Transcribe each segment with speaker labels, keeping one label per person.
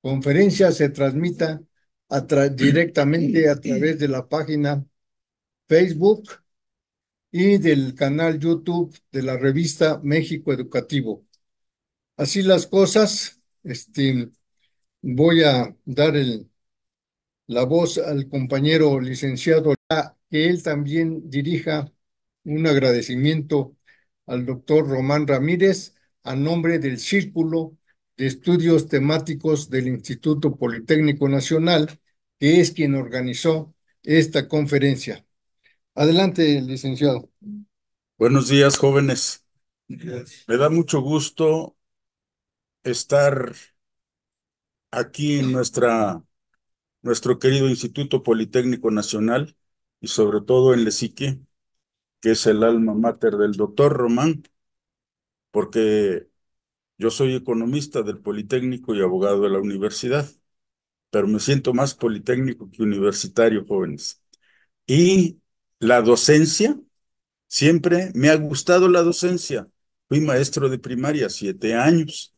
Speaker 1: conferencia se transmita directamente a través de la página Facebook y del canal YouTube de la revista México Educativo. Así las cosas, voy a dar la voz al compañero licenciado, que él también dirija un agradecimiento al doctor Román Ramírez a nombre del Círculo de Estudios Temáticos del Instituto Politécnico Nacional, que es quien organizó esta conferencia. Adelante, licenciado.
Speaker 2: Buenos días, jóvenes. Me da mucho gusto estar aquí en nuestro querido Instituto Politécnico Nacional y sobre todo en Lezique, que es el alma mater del doctor Román, porque yo soy economista del Politécnico y abogado de la universidad, pero me siento más politécnico que universitario, jóvenes. Y la docencia, siempre me ha gustado la docencia. Fui maestro de primaria 7 años.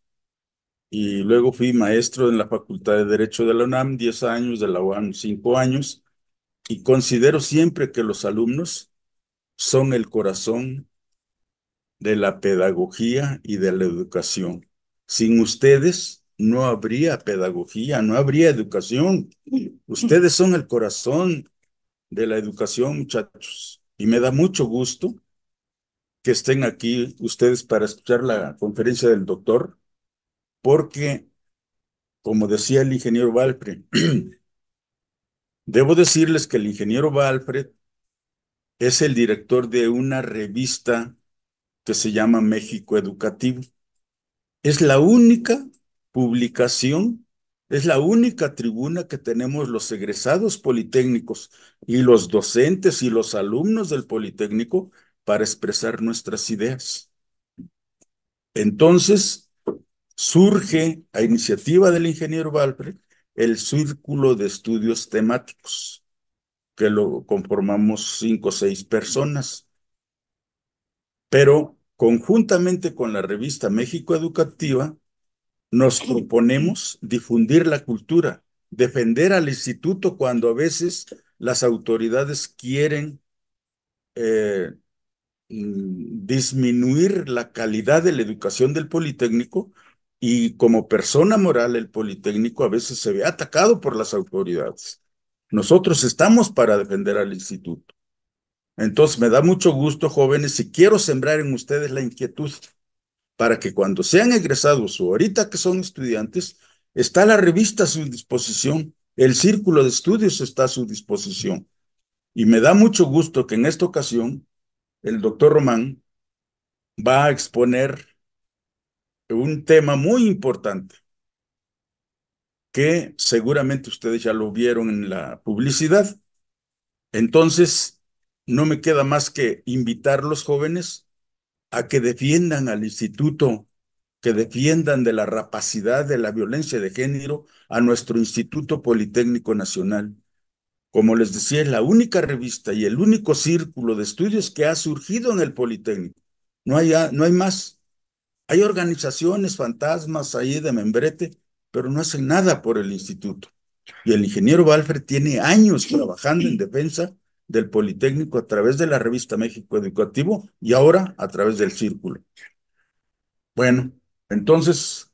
Speaker 2: Y luego fui maestro en la Facultad de Derecho de la UNAM, 10 años, de la UAM, 5 años, y considero siempre que los alumnos son el corazón de la pedagogía y de la educación. Sin ustedes no habría pedagogía, no habría educación. Ustedes son el corazón de la educación, muchachos. Y me da mucho gusto que estén aquí ustedes para escuchar la conferencia del doctor, porque, como decía el ingeniero Valpre, debo decirles que el ingeniero Valfred es el director de una revista que se llama México Educativo. Es la única publicación, es la única tribuna que tenemos los egresados politécnicos y los docentes y los alumnos del Politécnico para expresar nuestras ideas. Entonces, surge a iniciativa del ingeniero Valfred el Círculo de Estudios Temáticos, que lo conformamos 5 o 6 personas, pero conjuntamente con la revista México Educativa nos proponemos difundir la cultura, defender al instituto cuando a veces las autoridades quieren disminuir la calidad de la educación del Politécnico, y como persona moral el Politécnico a veces se ve atacado por las autoridades. Nosotros estamos para defender al instituto. Entonces me da mucho gusto, jóvenes, y quiero sembrar en ustedes la inquietud para que cuando sean egresados o ahorita que son estudiantes, está la revista a su disposición, el círculo de estudios está a su disposición. Y me da mucho gusto que en esta ocasión el doctor Román va a exponer un tema muy importante que seguramente ustedes ya lo vieron en la publicidad. Entonces, no me queda más que invitar a los jóvenes a que defiendan al instituto, que defiendan de la rapacidad, de la violencia de género a nuestro Instituto Politécnico Nacional. Como les decía, es la única revista y el único círculo de estudios que ha surgido en el Politécnico. No hay más. Hay organizaciones fantasmas ahí de membrete, pero no hacen nada por el instituto. Y el ingeniero Valfred tiene años trabajando en defensa del Politécnico a través de la revista México Educativo y ahora a través del Círculo. Bueno, entonces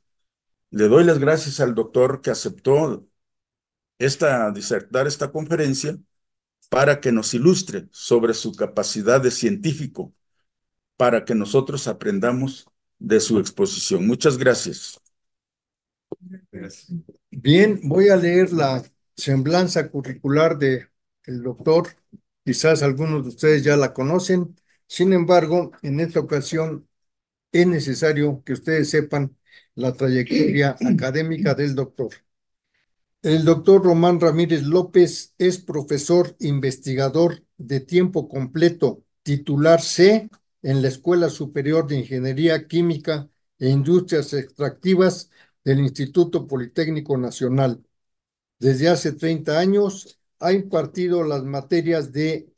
Speaker 2: le doy las gracias al doctor que aceptó disertar esta conferencia para que nos ilustre sobre su capacidad de científico, para que nosotros aprendamos de su exposición. Muchas gracias.
Speaker 1: Bien, voy a leer la semblanza curricular de el doctor. Quizás algunos de ustedes ya la conocen. Sin embargo, en esta ocasión es necesario que ustedes sepan la trayectoria académica del doctor. El doctor Román Ramírez López es profesor investigador de tiempo completo, titular C en la Escuela Superior de Ingeniería Química e Industrias Extractivas del Instituto Politécnico Nacional. Desde hace 30 años ha impartido las materias de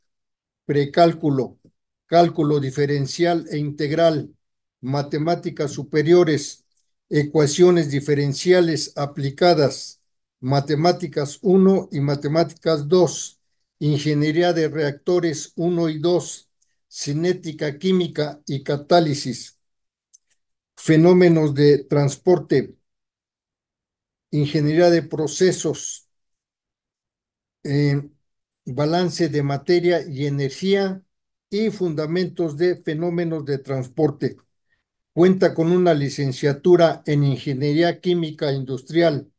Speaker 1: precálculo, cálculo diferencial e integral, matemáticas superiores, ecuaciones diferenciales aplicadas, matemáticas 1 y matemáticas 2, ingeniería de reactores 1 y 2, cinética química y catálisis, fenómenos de transporte, ingeniería de procesos, eh, balance de materia y energía y fundamentos de fenómenos de transporte. Cuenta con una licenciatura en Ingeniería Química Industrial,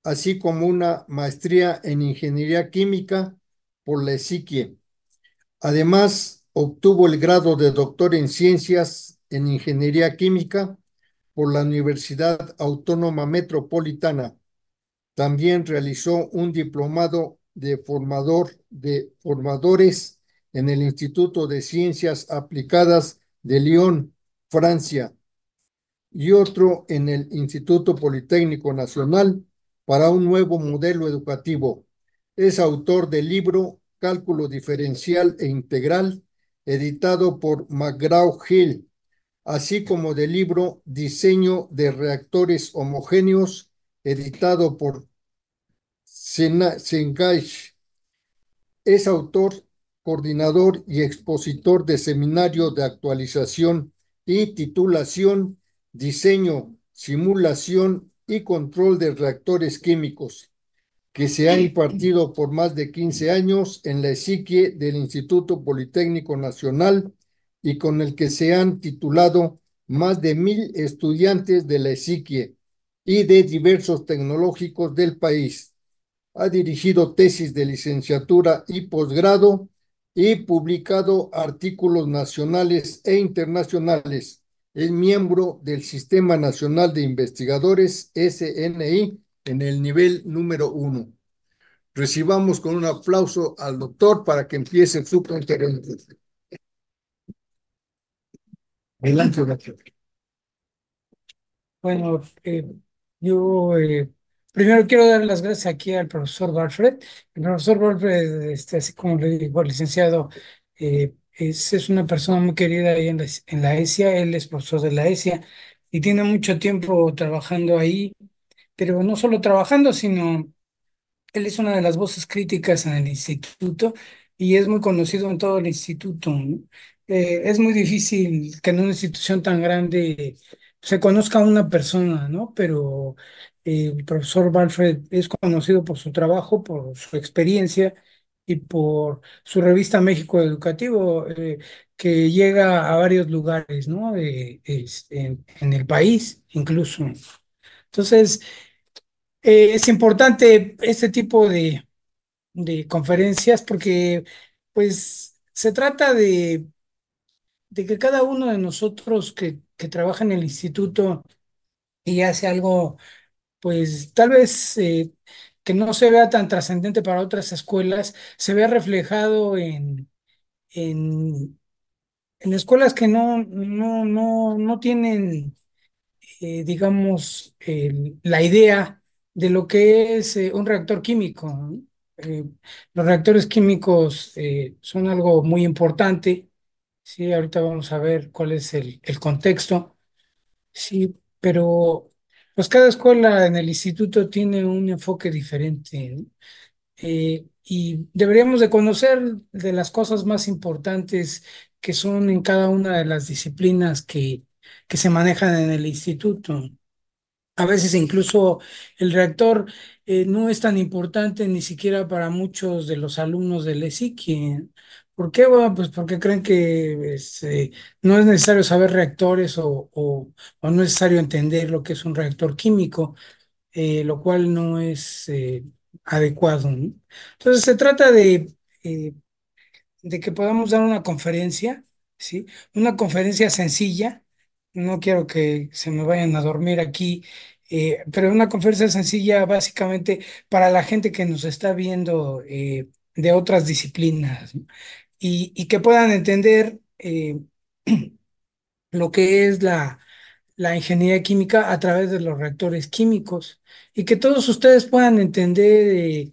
Speaker 1: así como una maestría en Ingeniería Química por la ESIQUIE. Además, obtuvo el grado de doctor en Ciencias en Ingeniería Química por la Universidad Autónoma Metropolitana. También realizó un diplomado de formadores en el Instituto de Ciencias Aplicadas de Lyon, Francia, y otro en el Instituto Politécnico Nacional para un nuevo modelo educativo. Es autor del libro Cálculo Diferencial e Integral, editado por McGraw-Hill, así como del libro Diseño de Reactores Homogéneos, editado por Cengage. Es autor, coordinador y expositor de seminario de actualización y titulación, diseño, simulación y control de reactores químicos, que se ha impartido por más de 15 años en la ESIQUIE del Instituto Politécnico Nacional y con el que se han titulado más de 1,000 estudiantes de la ESIQUIE y de diversos tecnológicos del país. Ha dirigido tesis de licenciatura y posgrado y publicado artículos nacionales e internacionales. Es miembro del Sistema Nacional de Investigadores, SNI, en el nivel número 1. Recibamos con un aplauso al doctor para que empiece su conferencia. Adelante, doctor.
Speaker 3: Bueno, yo primero quiero dar las gracias aquí al profesor Barfred. El profesor Barfred, así como le digo, licenciado, es una persona muy querida ahí en la ESIA. Él es profesor de la ESIA y tiene mucho tiempo trabajando ahí, pero no solo trabajando, sino él es una de las voces críticas en el instituto y es muy conocido en todo el instituto, ¿no? Es muy difícil que en una institución tan grande se conozca a una persona, ¿no? Pero el profesor Balfred es conocido por su trabajo, por su experiencia y por su revista México Educativo, que llega a varios lugares, ¿no? En el país, incluso. Entonces, es importante este tipo de conferencias porque pues se trata de que cada uno de nosotros que trabaja en el instituto y hace algo, pues tal vez que no se vea tan trascendente para otras escuelas, se vea reflejado en, en escuelas que no tienen digamos, la idea de lo que es un reactor químico, ¿no? Eh, los reactores químicos son algo muy importante, sí, ahorita vamos a ver cuál es el contexto, sí, pero pues cada escuela en el instituto tiene un enfoque diferente, ¿no? Y deberíamos de conocer de las cosas más importantes que son en cada una de las disciplinas que se manejan en el instituto. A veces incluso el reactor no es tan importante ni siquiera para muchos de los alumnos del ESICI. ¿Por qué? Bueno, pues porque creen que no es necesario saber reactores o no es necesario entender lo que es un reactor químico, lo cual no es adecuado, ¿no? Entonces se trata eh, de que podamos dar una conferencia, ¿sí? Una conferencia sencilla. No quiero que se me vayan a dormir aquí, pero una conferencia sencilla básicamente para la gente que nos está viendo de otras disciplinas, ¿no? Y que puedan entender lo que es la ingeniería química a través de los reactores químicos y que todos ustedes puedan entender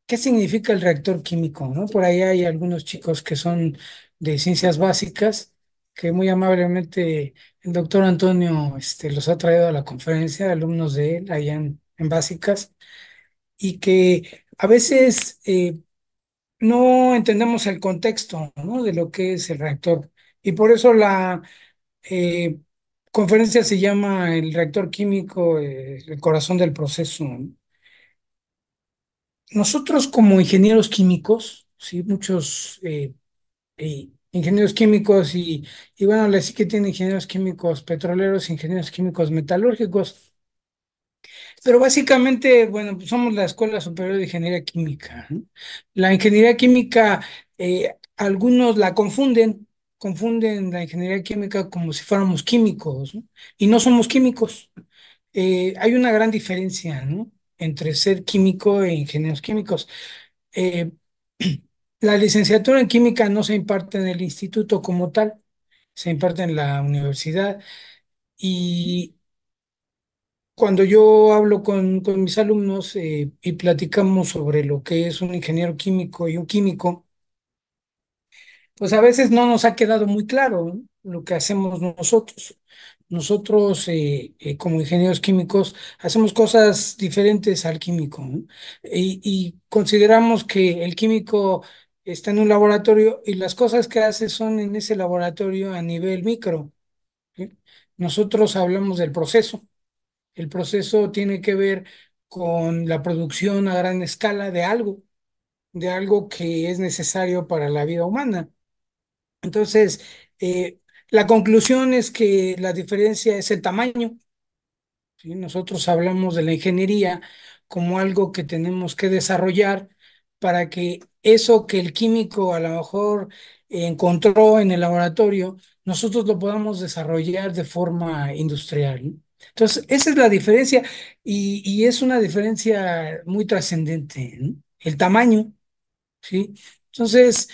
Speaker 3: qué significa el reactor químico, ¿no? Por ahí hay algunos chicos que son de ciencias básicas que muy amablemente el doctor Antonio los ha traído a la conferencia, alumnos de él allá en Básicas, y que a veces no entendemos el contexto, ¿no?, de lo que es el reactor. Y por eso la eh, conferencia se llama el reactor químico, el corazón del proceso, ¿no? Nosotros como ingenieros químicos, sí, muchos ingenieros químicos y bueno, la sí que tiene ingenieros químicos petroleros, ingenieros químicos metalúrgicos, pero básicamente, bueno, pues somos la Escuela Superior de Ingeniería Química, ¿no? La ingeniería química, algunos la confunden la ingeniería química como si fuéramos químicos, ¿no? Y no somos químicos. Hay una gran diferencia, ¿no?, entre ser químico e ingenieros químicos. Eh, la licenciatura en química no se imparte en el instituto como tal, se imparte en la universidad. Y cuando yo hablo con mis alumnos y platicamos sobre lo que es un ingeniero químico y un químico, pues a veces no nos ha quedado muy claro, ¿no?, lo que hacemos nosotros. Nosotros, como ingenieros químicos, hacemos cosas diferentes al químico, ¿no? Y consideramos que el químico está en un laboratorio y las cosas que hace son en ese laboratorio a nivel micro, ¿sí? Nosotros hablamos del proceso. El proceso tiene que ver con la producción a gran escala de algo que es necesario para la vida humana. Entonces, la conclusión es que la diferencia es el tamaño, ¿sí? Nosotros hablamos de la ingeniería como algo que tenemos que desarrollar para que eso que el químico a lo mejor encontró en el laboratorio, nosotros lo podamos desarrollar de forma industrial, ¿no? Entonces, esa es la diferencia y es una diferencia muy trascendente, ¿no? El tamaño. ¿Sí? Entonces,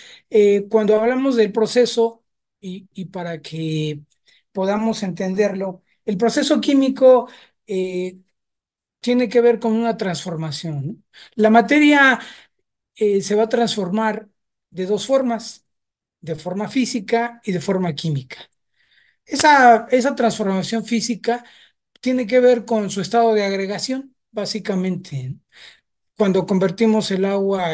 Speaker 3: cuando hablamos del proceso y para que podamos entenderlo, el proceso químico eh, tiene que ver con una transformación, ¿no? La materia se va a transformar de dos formas, de forma física y de forma química. Esa transformación física tiene que ver con su estado de agregación, básicamente, ¿no? Cuando convertimos el agua,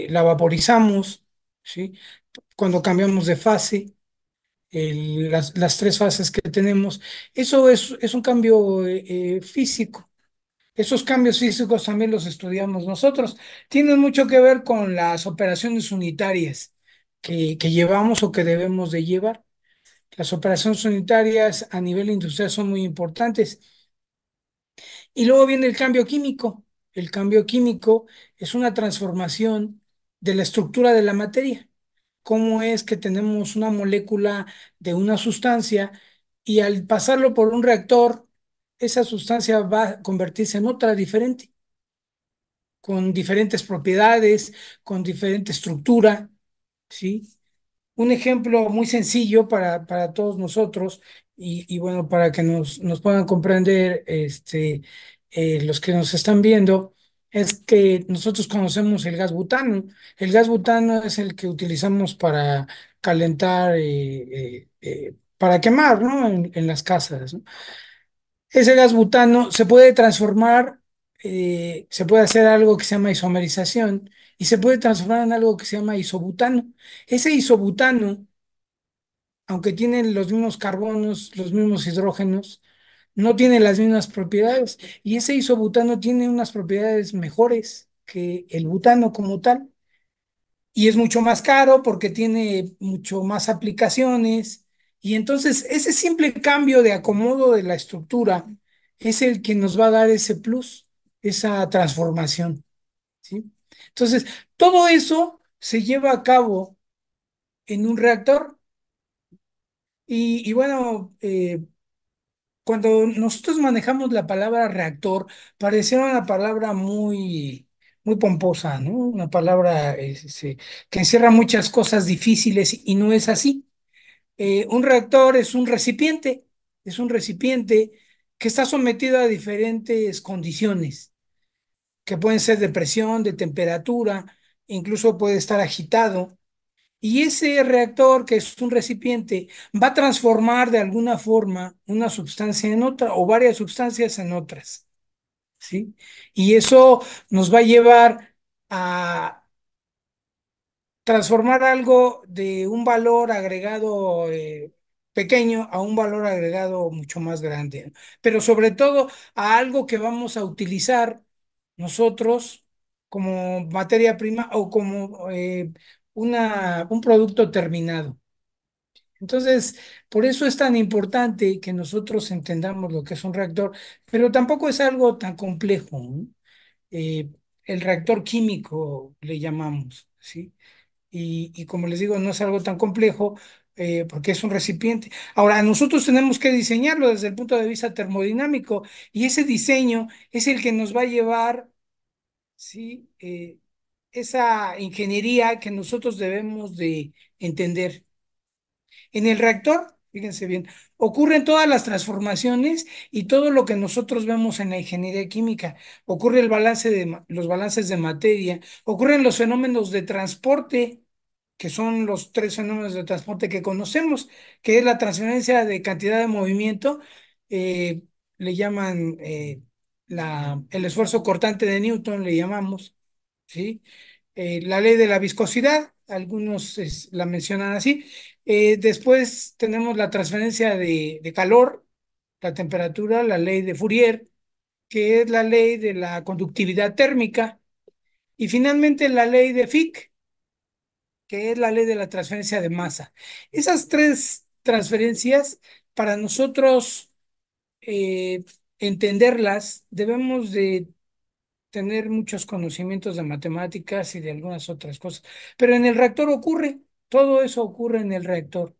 Speaker 3: la vaporizamos, ¿sí? Cuando cambiamos de fase, las tres fases que tenemos, eso es un cambio físico. Esos cambios físicos también los estudiamos nosotros. Tienen mucho que ver con las operaciones unitarias que llevamos o que debemos de llevar. Las operaciones unitarias a nivel industrial son muy importantes. Y luego viene el cambio químico. El cambio químico es una transformación de la estructura de la materia. Cómo es que tenemos una molécula de una sustancia y al pasarlo por un reactor, esa sustancia va a convertirse en otra diferente, con diferentes propiedades, con diferente estructura, ¿sí? Un ejemplo muy sencillo para todos nosotros y bueno, para que nos puedan comprender los que nos están viendo, es que nosotros conocemos el gas butano. El gas butano es el que utilizamos para calentar, para quemar, ¿no?, en las casas, ¿no? Ese gas butano se puede transformar, se puede hacer algo que se llama isomerización y se puede transformar en algo que se llama isobutano. Ese isobutano, aunque tienen los mismos carbonos, los mismos hidrógenos, no tiene las mismas propiedades. Y ese isobutano tiene unas propiedades mejores que el butano como tal. Y es mucho más caro porque tiene mucho más aplicaciones. Y entonces ese simple cambio de acomodo de la estructura es el que nos va a dar ese plus, esa transformación, ¿sí? Entonces, todo eso se lleva a cabo en un reactor. Y bueno, cuando nosotros manejamos la palabra reactor, pareciera una palabra muy pomposa, ¿no? Una palabra que encierra muchas cosas difíciles y no es así. Un reactor es un recipiente que está sometido a diferentes condiciones, que pueden ser de presión, de temperatura, incluso puede estar agitado. Y ese reactor, que es un recipiente, va a transformar de alguna forma una sustancia en otra o varias sustancias en otras, ¿sí? Y eso nos va a llevar a transformar algo de un valor agregado pequeño a un valor agregado mucho más grande, ¿no? Pero sobre todo a algo que vamos a utilizar nosotros como materia prima o como un producto terminado. Entonces, por eso es tan importante que nosotros entendamos lo que es un reactor, pero tampoco es algo tan complejo, ¿no? Eh, el reactor químico le llamamos, ¿sí? Y como les digo, no es algo tan complejo porque es un recipiente. Ahora, nosotros tenemos que diseñarlo desde el punto de vista termodinámico y ese diseño es el que nos va a llevar, ¿sí? Esa ingeniería que nosotros debemos de entender. En el reactor, fíjense bien, ocurren todas las transformaciones y todo lo que nosotros vemos en la ingeniería química. Ocurre el balance los balances de materia, ocurren los fenómenos de transporte, que son los tres fenómenos de transporte que conocemos, que es la transferencia de cantidad de movimiento, eh, le llaman el esfuerzo cortante de Newton, le llamamos, ¿sí? La ley de la viscosidad, algunos la mencionan así. Después tenemos la transferencia de calor, la temperatura, la ley de Fourier, que es la ley de la conductividad térmica, y finalmente la ley de Fick, que es la ley de la transferencia de masa. Esas tres transferencias, para nosotros eh, entenderlas, debemos de tener muchos conocimientos de matemáticas y de algunas otras cosas. Pero en el reactor ocurre, todo eso ocurre en el reactor.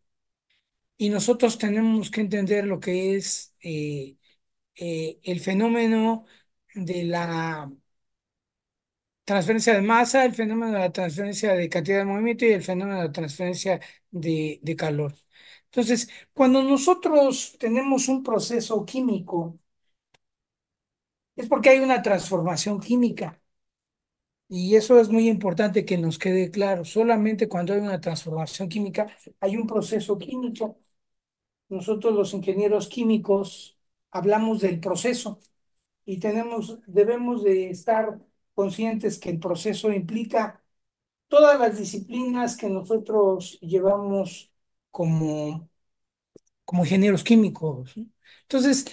Speaker 3: Y nosotros tenemos que entender lo que es el fenómeno de la transferencia de masa, el fenómeno de la transferencia de cantidad de movimiento y el fenómeno de la transferencia de calor. Entonces, cuando nosotros tenemos un proceso químico, es porque hay una transformación química. Y eso es muy importante que nos quede claro. Solamente cuando hay una transformación química, hay un proceso químico. Nosotros los ingenieros químicos hablamos del proceso y debemos de estar conscientes que el proceso implica todas las disciplinas que nosotros llevamos como, como ingenieros químicos, ¿no? Entonces,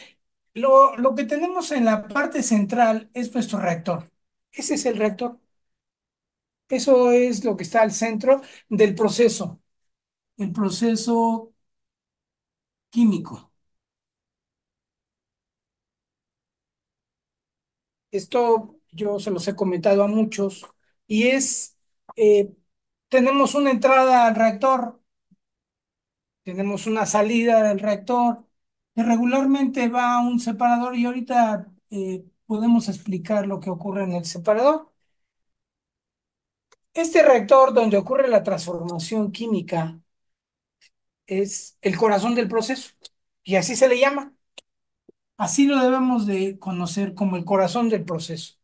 Speaker 3: lo que tenemos en la parte central es nuestro reactor. Ese es el reactor. Eso es lo que está al centro del proceso, el proceso químico. Esto yo se los he comentado a muchos y eh, tenemos una entrada al reactor, tenemos una salida del reactor, que regularmente va a un separador y ahorita podemos explicar lo que ocurre en el separador. Este reactor donde ocurre la transformación química es el corazón del proceso y así se le llama. Así lo debemos de conocer como el corazón del proceso.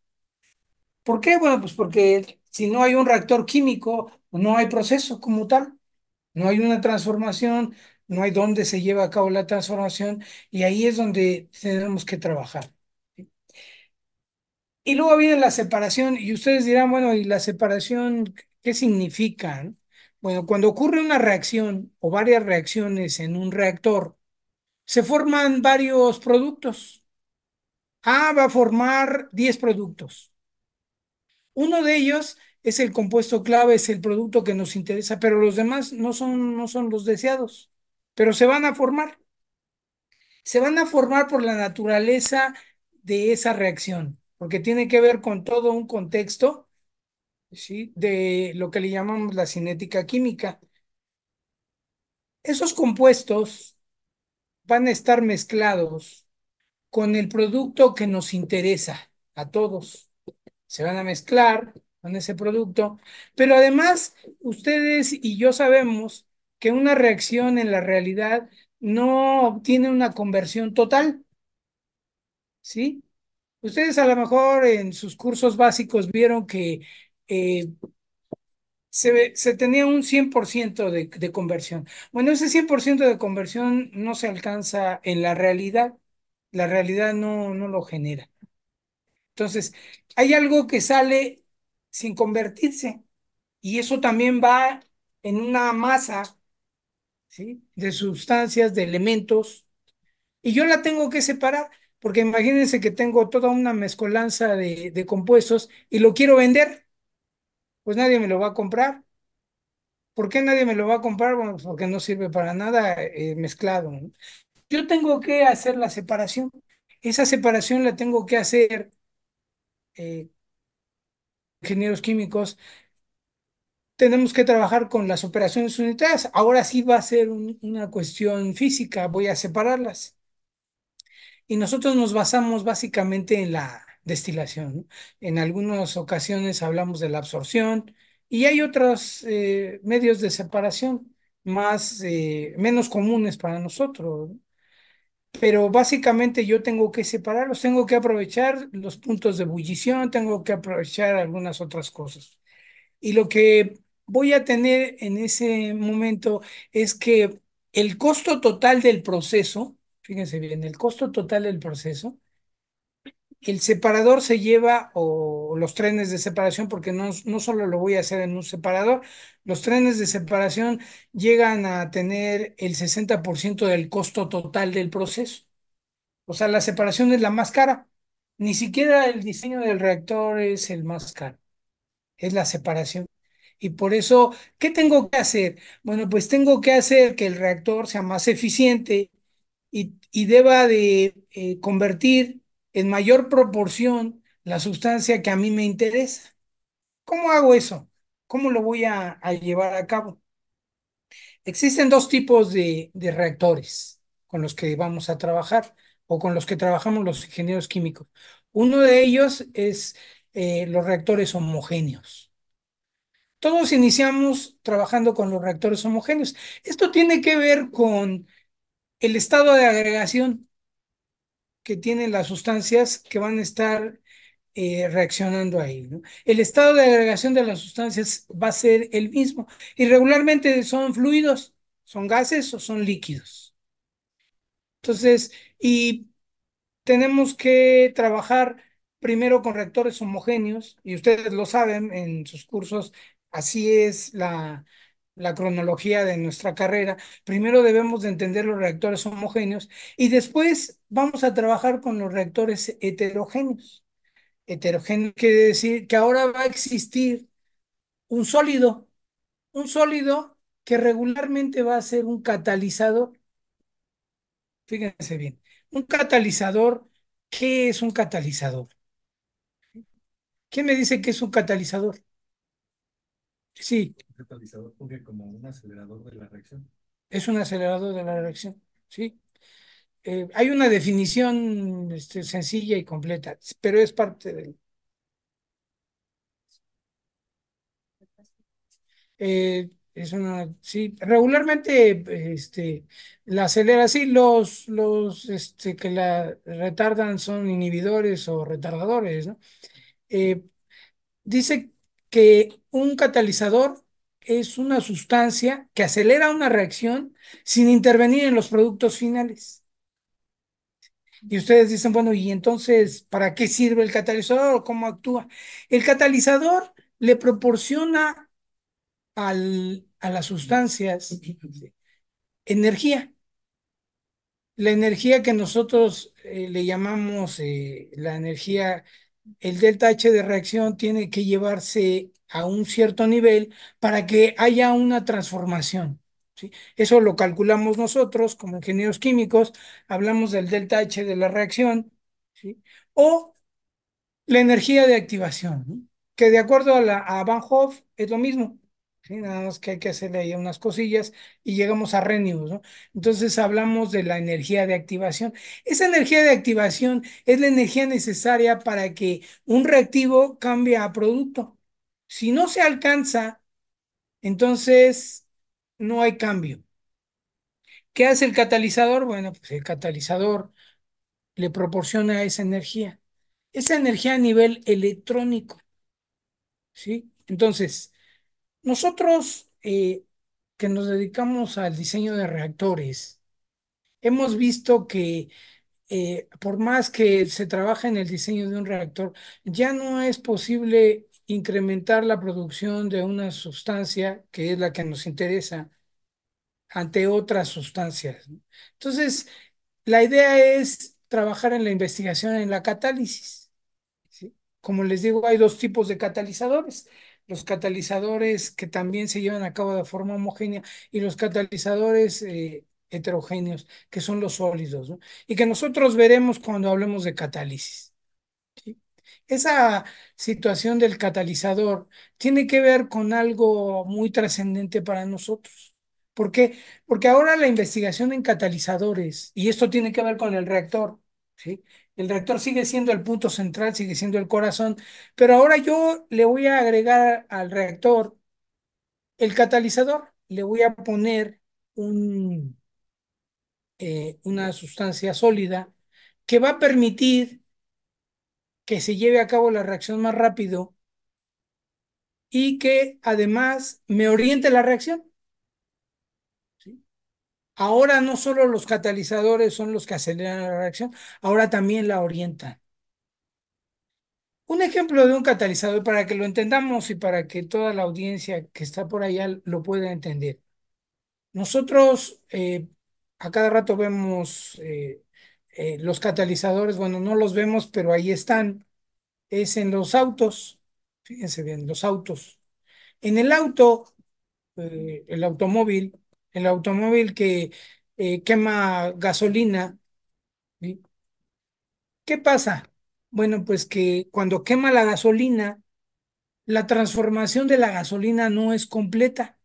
Speaker 3: ¿Por qué? Bueno, pues porque si no hay un reactor químico, no hay proceso como tal, no hay una transformación, no hay dónde se lleva a cabo la transformación y ahí es donde tenemos que trabajar. Y luego viene la separación y ustedes dirán, bueno, ¿y la separación qué significa, no? Bueno, cuando ocurre una reacción o varias reacciones en un reactor, se forman varios productos. A va a formar 10 productos. Uno de ellos es el compuesto clave, es el producto que nos interesa, pero los demás no son los deseados, pero se van a formar. Se van a formar por la naturaleza de esa reacción, porque tiene que ver con todo un contexto, ¿sí? De lo que le llamamos la cinética química. Esos compuestos van a estar mezclados con el producto que nos interesa a todos. Se van a mezclar con ese producto, pero además ustedes y yo sabemos que una reacción en la realidad no obtiene una conversión total, ¿sí? Ustedes a lo mejor en sus cursos básicos vieron que eh, se tenía un 100% de conversión. Bueno, ese 100% de conversión no se alcanza en la realidad no lo genera. Entonces, hay algo que sale sin convertirse y eso también va en una masa, ¿sí? De sustancias, de elementos, y yo la tengo que separar, porque imagínense que tengo toda una mezcolanza de compuestos y lo quiero vender, pues nadie me lo va a comprar. ¿Por qué nadie me lo va a comprar? Bueno, pues porque no sirve para nada mezclado, ¿no? Yo tengo que hacer la separación. Esa separación la tengo que hacer eh, ingenieros químicos. Tenemos que trabajar con las operaciones unitarias. Ahora sí va a ser una cuestión física. Voy a separarlas. Y nosotros nos basamos básicamente en la destilación, ¿no? En algunas ocasiones hablamos de la absorción y hay otros medios de separación menos comunes para nosotros, ¿no? Pero básicamente yo tengo que separarlos, tengo que aprovechar los puntos de ebullición, tengo que aprovechar algunas otras cosas. Y lo que voy a tener en ese momento es que el costo total del proceso, fíjense bien, el costo total del proceso, el separador se lleva, o los trenes de separación, porque no solo lo voy a hacer en un separador, los trenes de separación llegan a tener el 60% del costo total del proceso. O sea, la separación es la más cara. Ni siquiera el diseño del reactor es el más caro, es la separación. Y por eso, ¿qué tengo que hacer? Bueno, pues tengo que hacer que el reactor sea más eficiente y deba de convertir en mayor proporción la sustancia que a mí me interesa. ¿Cómo hago eso? ¿Cómo lo voy a llevar a cabo? Existen dos tipos de reactores con los que vamos a trabajar o con los que trabajamos los ingenieros químicos. Uno de ellos es los reactores homogéneos. Todos iniciamos trabajando con los reactores homogéneos. Esto tiene que ver con el estado de agregación que tienen las sustancias que van a estar reaccionando ahí, ¿no? El estado de agregación de las sustancias va a ser el mismo y regularmente son fluidos, son gases o son líquidos. Entonces, y tenemos que trabajar primero con reactores homogéneos, y ustedes lo saben en sus cursos, así es la cronología de nuestra carrera. Primero debemos de entender los reactores homogéneos y después vamos a trabajar con los reactores heterogéneos. Heterogéneo quiere decir que ahora va a existir un un sólido que regularmente va a ser un catalizador. Fíjense bien, un catalizador, ¿qué es un catalizador? ¿Quién me dice que es un catalizador? Sí,
Speaker 4: Un catalizador funge como un acelerador de la reacción.
Speaker 3: es un acelerador de la reacción. Sí. Hay una definición sencilla y completa, pero es parte del. Sí, regularmente la acelera, sí, los que la retardan son inhibidores o retardadores, ¿no? Eh, Dice que un catalizador es una sustancia que acelera una reacción sin intervenir en los productos finales. Y ustedes dicen, bueno, ¿y entonces para qué sirve el catalizador o cómo actúa? El catalizador le proporciona a las sustancias energía. La energía que nosotros le llamamos la energía, el delta H de reacción tiene que llevarse a un cierto nivel para que haya una transformación, ¿sí? Eso lo calculamos nosotros como ingenieros químicos, hablamos del delta H de la reacción, ¿sí? O la energía de activación, ¿no? Que de acuerdo a Van Hoff es lo mismo, ¿sí? Nada más que hay que hacerle ahí unas cosillas y llegamos a Arrhenius, ¿no? Entonces hablamos de la energía de activación. Esa energía de activación es la energía necesaria para que un reactivo cambie a producto. Si no se alcanza, entonces no hay cambio. ¿Qué hace el catalizador? Bueno, pues el catalizador le proporciona esa energía a nivel electrónico. ¿Sí? Entonces, Nosotros que nos dedicamos al diseño de reactores, hemos visto que por más que se trabaja en el diseño de un reactor, ya no es posible incrementar la producción de una sustancia que es la que nos interesa ante otras sustancias, ¿no? Entonces, la idea es trabajar en la investigación en la catálisis, ¿sí? Como les digo, hay dos tipos de catalizadores. Los catalizadores que también se llevan a cabo de forma homogénea y los catalizadores heterogéneos, que son los sólidos, ¿no? Y que nosotros veremos cuando hablemos de catálisis, ¿sí? Esa situación del catalizador tiene que ver con algo muy trascendente para nosotros. ¿Por qué? Porque ahora la investigación en catalizadores, y esto tiene que ver con el reactor, ¿sí? El reactor sigue siendo el punto central, sigue siendo el corazón, pero ahora yo le voy a agregar al reactor el catalizador, le voy a poner una sustancia sólida que va a permitir que se lleve a cabo la reacción más rápido y que además me oriente la reacción, ¿sí? Ahora no solo los catalizadores son los que aceleran la reacción, ahora también la orientan. Un ejemplo de un catalizador para que lo entendamos y para que toda la audiencia que está por allá lo pueda entender. Nosotros a cada rato vemos los catalizadores, bueno, no los vemos, pero ahí están. Es en los autos, fíjense bien, los autos. En el auto el automóvil que quema gasolina, ¿sí? ¿Qué pasa? Bueno, pues que cuando quema la gasolina, la transformación de la gasolina no es completa.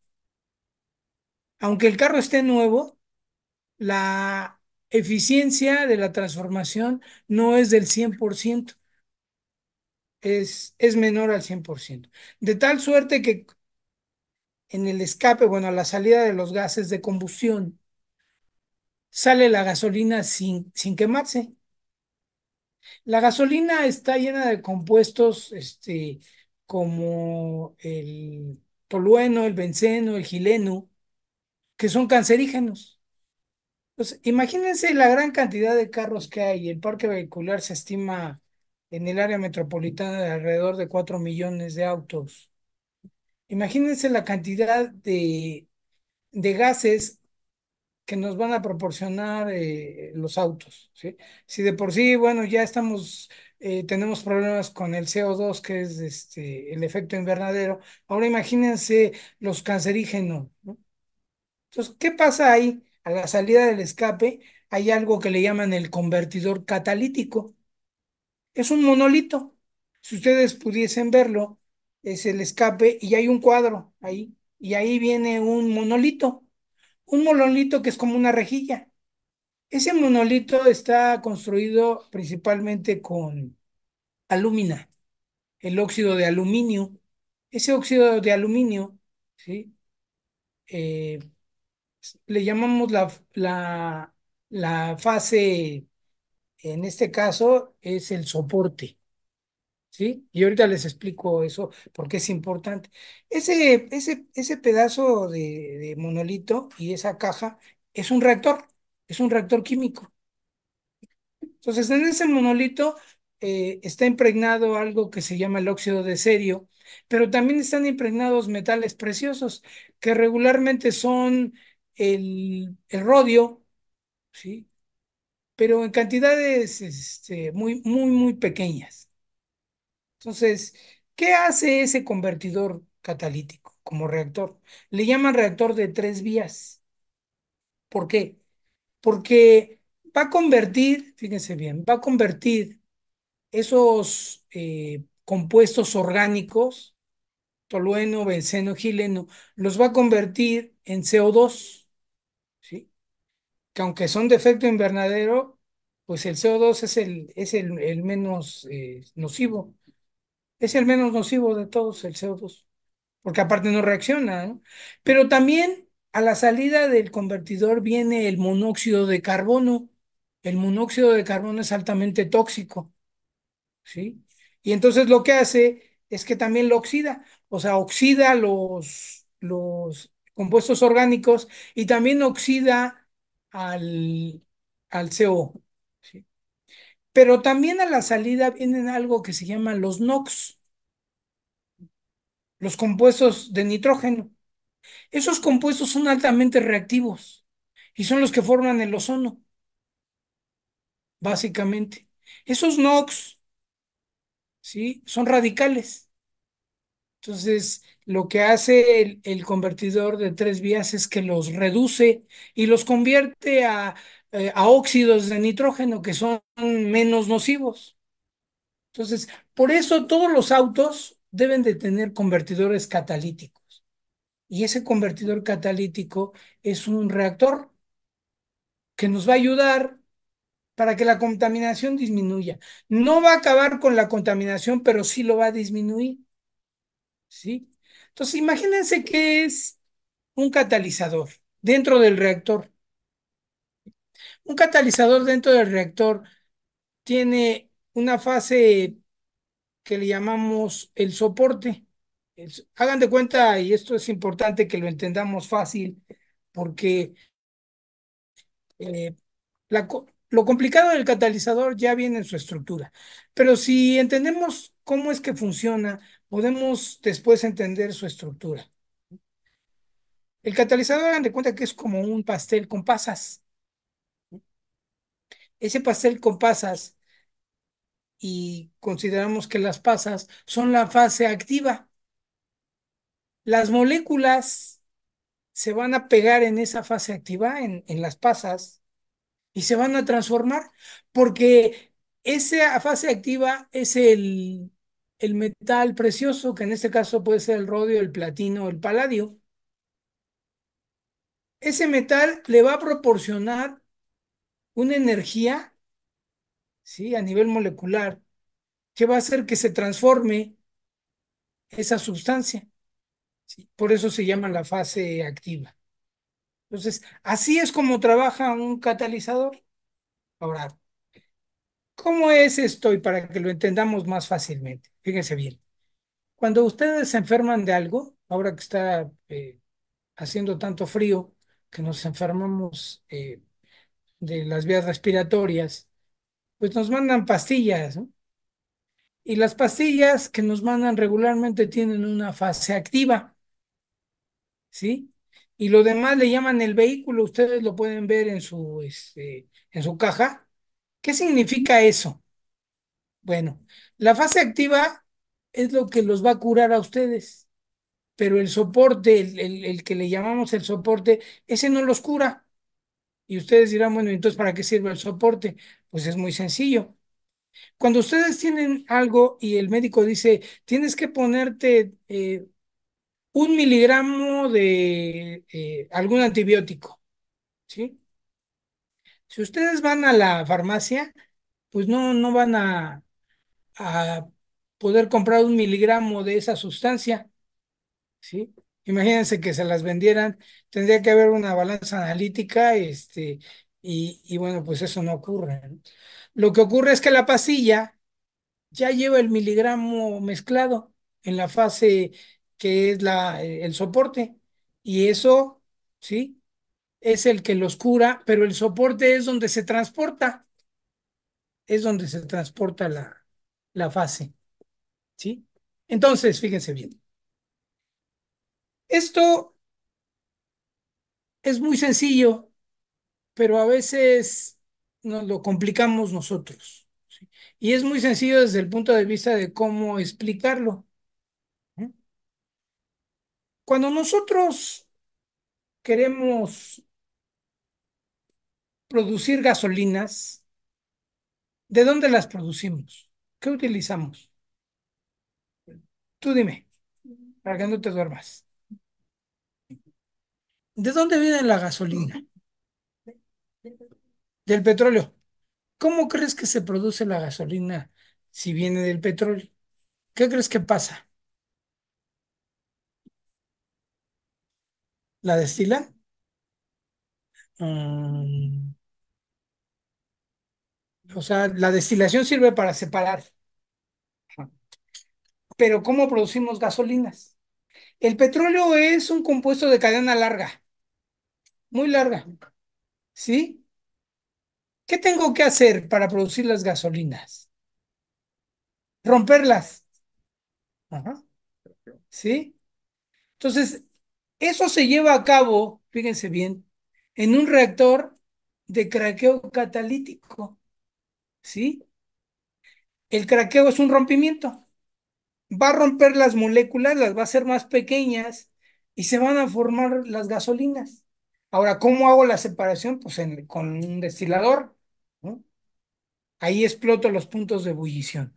Speaker 3: Aunque el carro esté nuevo, la eficiencia de la transformación no es del 100%, es menor al 100%. De tal suerte que en el escape, bueno, a la salida de los gases de combustión, sale la gasolina sin quemarse. La gasolina está llena de compuestos, como el tolueno, el benceno, el gileno, que son cancerígenos. Pues, imagínense la gran cantidad de carros que hay. El parque vehicular se estima en el área metropolitana de alrededor de 4 millones de autos. Imagínense la cantidad de gases que nos van a proporcionar los autos, ¿sí? Si de por sí, bueno, ya tenemos problemas con el CO2, que es el efecto invernadero, ahora imagínense los cancerígenos, ¿no? Entonces, ¿qué pasa ahí? A la salida del escape hay algo que le llaman el convertidor catalítico. Es un monolito. Si ustedes pudiesen verlo, es el escape y hay un cuadro ahí, y ahí viene un monolito que es como una rejilla. Ese monolito está construido principalmente con alúmina, el óxido de aluminio. Ese óxido de aluminio, ¿sí? Eh, Le llamamos la fase, en este caso, es el soporte, ¿sí? Y ahorita les explico eso porque es importante. Ese pedazo de monolito y esa caja es un reactor químico. Entonces, en ese monolito está impregnado algo que se llama el óxido de cerio, pero también están impregnados metales preciosos, que regularmente son el rodio, ¿sí? Pero en cantidades muy, muy, muy pequeñas. Entonces, ¿qué hace ese convertidor catalítico como reactor? Le llaman reactor de tres vías. ¿Por qué? Porque va a convertir, fíjense bien, va a convertir esos compuestos orgánicos, tolueno, benceno, gileno, los va a convertir en CO2, ¿sí? Que aunque son de efecto invernadero, pues el CO2 es el menos nocivo. Es el menos nocivo de todos, el CO2, porque aparte no reacciona, ¿no? Pero también a la salida del convertidor viene el monóxido de carbono. El monóxido de carbono es altamente tóxico, ¿sí? Y entonces lo que hace es que también lo oxida, o sea, oxida los compuestos orgánicos y también oxida al, al CO. ¿Sí? Pero también a la salida vienen algo que se llaman los NOx, los compuestos de nitrógeno. Esos compuestos son altamente reactivos y son los que forman el ozono, básicamente. Esos NOx, ¿sí? Son radicales. Entonces, lo que hace el convertidor de tres vías es que los reduce y los convierte a óxidos de nitrógeno que son menos nocivos. Entonces, por eso todos los autos deben de tener convertidores catalíticos. Y ese convertidor catalítico es un reactor que nos va a ayudar para que la contaminación disminuya. No va a acabar con la contaminación, pero sí lo va a disminuir. ¿Sí? Entonces, imagínense que es un catalizador dentro del reactor. Un catalizador dentro del reactor tiene una fase que le llamamos el soporte. Hagan de cuenta, y esto es importante que lo entendamos fácil, porque lo complicado del catalizador ya viene en su estructura. Pero si entendemos cómo es que funciona, podemos después entender su estructura. El catalizador, hagan de cuenta que es como un pastel con pasas. Ese pastel con pasas, y consideramos que las pasas son la fase activa. Las moléculas se van a pegar en esa fase activa, en las pasas, y se van a transformar, porque esa fase activa es el metal precioso, que en este caso puede ser el rodio, el platino, el paladio. Ese metal le va a proporcionar una energía, ¿sí? A nivel molecular, que va a hacer que se transforme esa sustancia. ¿Sí? Por eso se llama la fase activa. Entonces, así es como trabaja un catalizador. Ahora, ¿cómo es esto? Y para que lo entendamos más fácilmente, fíjense bien. Cuando ustedes se enferman de algo, ahora que está haciendo tanto frío, que nos enfermamos de las vías respiratorias, pues nos mandan pastillas, ¿no? Y las pastillas que nos mandan regularmente tienen una fase activa, ¿sí? Y lo demás le llaman el vehículo, ustedes lo pueden ver en su caja. ¿Qué significa eso? Bueno, la fase activa es lo que los va a curar a ustedes, pero el soporte, el que le llamamos el soporte, ese no los cura. Y ustedes dirán, bueno, entonces, ¿para qué sirve el soporte? Pues es muy sencillo. Cuando ustedes tienen algo y el médico dice, tienes que ponerte 1 miligramo de algún antibiótico, ¿sí? Si ustedes van a la farmacia, pues no van a poder comprar 1 miligramo de esa sustancia, ¿sí? Imagínense que se las vendieran, tendría que haber una balanza analítica, y bueno, pues eso no ocurre, ¿no? Lo que ocurre es que la pastilla ya lleva el miligramo mezclado en la fase que es el soporte, y eso, ¿sí? Es el que los cura, pero el soporte es donde se transporta la fase, ¿sí? Entonces, fíjense bien. Esto es muy sencillo, pero a veces nos lo complicamos nosotros, ¿sí? Y es muy sencillo desde el punto de vista de cómo explicarlo, ¿eh? Cuando nosotros queremos producir gasolinas, ¿de dónde las producimos? ¿Qué utilizamos? Tú dime, para que no te duermas. ¿De dónde viene la gasolina? Del petróleo. ¿Cómo crees que se produce la gasolina si viene del petróleo? ¿Qué crees que pasa? ¿La destilan? Mm, o sea, la destilación sirve para separar. Pero ¿cómo producimos gasolinas? El petróleo es un compuesto de cadena larga, muy larga, ¿sí? ¿Qué tengo que hacer para producir las gasolinas? Romperlas, ajá, ¿sí? Entonces, eso se lleva a cabo, fíjense bien, en un reactor de craqueo catalítico, ¿sí? El craqueo es un rompimiento. Va a romper las moléculas, las va a hacer más pequeñas y se van a formar las gasolinas. Ahora, ¿cómo hago la separación? Pues con un destilador, ¿no? Ahí exploto los puntos de ebullición.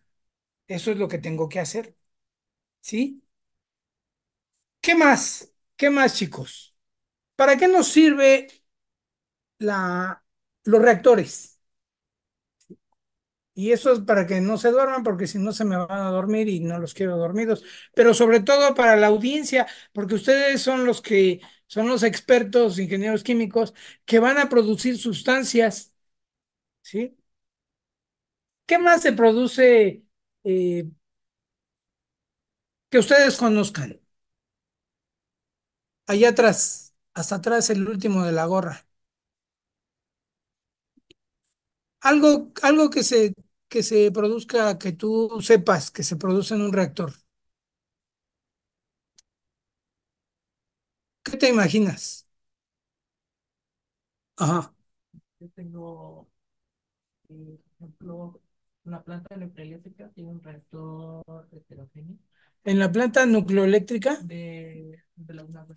Speaker 3: Eso es lo que tengo que hacer, ¿sí? ¿Qué más? ¿Qué más, chicos? ¿Para qué nos sirve la, los reactores? Y eso es para que no se duerman, porque si no se me van a dormir y no los quiero dormidos. Pero sobre todo para la audiencia, porque ustedes son los que son los expertos, ingenieros químicos, que van a producir sustancias, ¿sí? ¿Qué más se produce eh, que ustedes conozcan? Allá atrás, hasta atrás, el último de la gorra. Algo que se produzca, que tú sepas que se produce en un reactor. ¿Qué te imaginas? Ajá.
Speaker 5: Yo tengo, por ejemplo, una planta electroeléctrica y un reactor heterogéneo
Speaker 3: En la planta nucleoeléctrica.
Speaker 5: de la UNAM,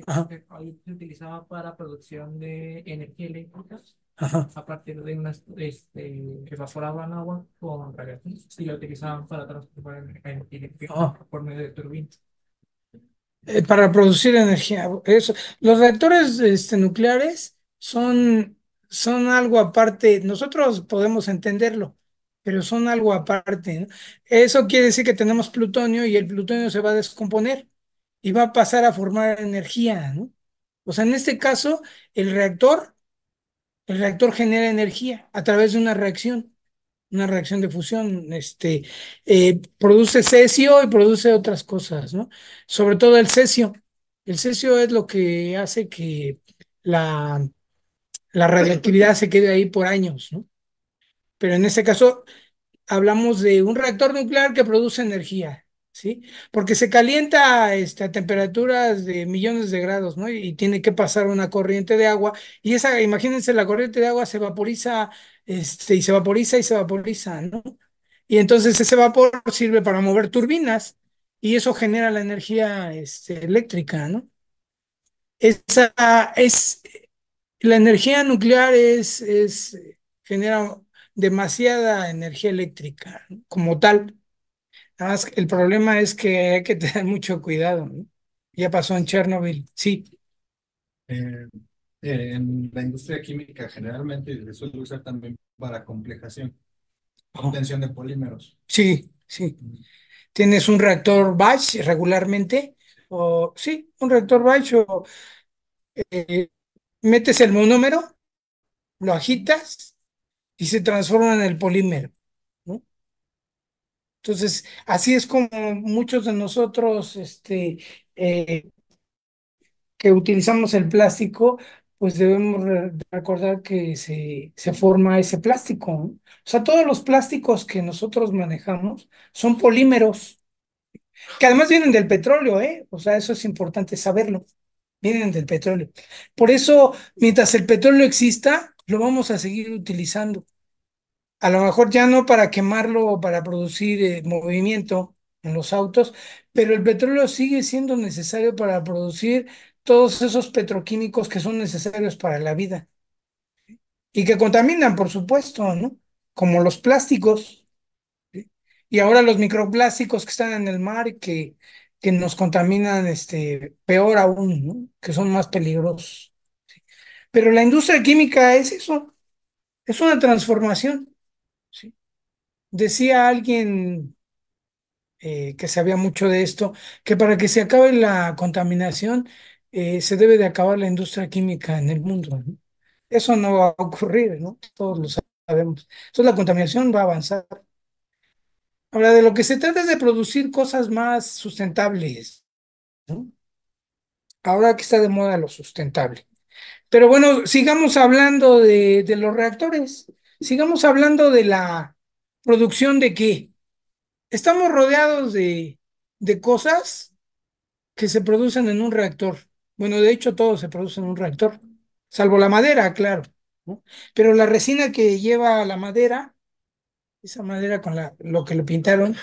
Speaker 3: Ajá,
Speaker 5: que ahí se utilizaba para producción de energía eléctrica
Speaker 3: ajá.
Speaker 5: a partir de unas, que evaporaban agua con radiación y la utilizaban para transformar energía eléctrica
Speaker 3: Ah.
Speaker 5: por medio de turbinas.
Speaker 3: Para producir energía. Eso. Los reactores nucleares son algo aparte. Nosotros podemos entenderlo, pero son algo aparte, ¿no? Eso quiere decir que tenemos plutonio y el plutonio se va a descomponer y va a pasar a formar energía, ¿no? O sea, en este caso, el reactor, el reactor genera energía a través de una reacción de fusión, produce cesio y produce otras cosas, ¿no? Sobre todo el cesio. El cesio es lo que hace que la, la radioactividad se quede ahí por años, ¿no? Pero en este caso hablamos de un reactor nuclear que produce energía, ¿sí? Porque se calienta a temperaturas de millones de grados, ¿no? Y tiene que pasar una corriente de agua. Y esa, imagínense, la corriente de agua se vaporiza, y se vaporiza y se vaporiza, ¿no? Y entonces ese vapor sirve para mover turbinas y eso genera la energía, eléctrica, ¿no? Esa es, la energía nuclear genera demasiada energía eléctrica, ¿no? Como tal. Nada más que el problema es que hay que tener mucho cuidado, ¿no? Ya pasó en Chernobyl, sí,
Speaker 4: Eh, en la industria química generalmente se suele usar también para complejación, obtención de polímeros.
Speaker 3: sí, sí. Tienes un reactor batch regularmente, o sí, un reactor batch, o eh, metes el monómero, lo agitas y se transforma en el polímero, ¿no? Entonces, así es como muchos de nosotros, eh, que utilizamos el plástico, pues debemos recordar que se forma ese plástico, ¿no? O sea, todos los plásticos que nosotros manejamos son polímeros, que además vienen del petróleo, ¿eh? O sea, eso es importante saberlo. Vienen del petróleo. Por eso, mientras el petróleo exista, lo vamos a seguir utilizando. A lo mejor ya no para quemarlo o para producir movimiento en los autos, pero el petróleo sigue siendo necesario para producir todos esos petroquímicos que son necesarios para la vida y que contaminan, por supuesto, ¿no? Como los plásticos, ¿sí? Y ahora los microplásticos que están en el mar y que nos contaminan, peor aún, ¿no? Que son más peligrosos. Pero la industria química es eso, es una transformación, ¿sí? Decía alguien que sabía mucho de esto, que para que se acabe la contaminación, se debe de acabar la industria química en el mundo, ¿no? Eso no va a ocurrir, ¿no? Todos lo sabemos. Entonces la contaminación va a avanzar. Ahora, de lo que se trata es de producir cosas más sustentables, ¿no? Ahora que está de moda lo sustentable. Pero bueno, sigamos hablando de los reactores. Sigamos hablando de la producción de qué. Estamos rodeados de cosas que se producen en un reactor. Bueno, de hecho, todo se produce en un reactor, salvo la madera, claro, ¿no? Pero la resina que lleva la madera, esa madera con lo que le pintaron,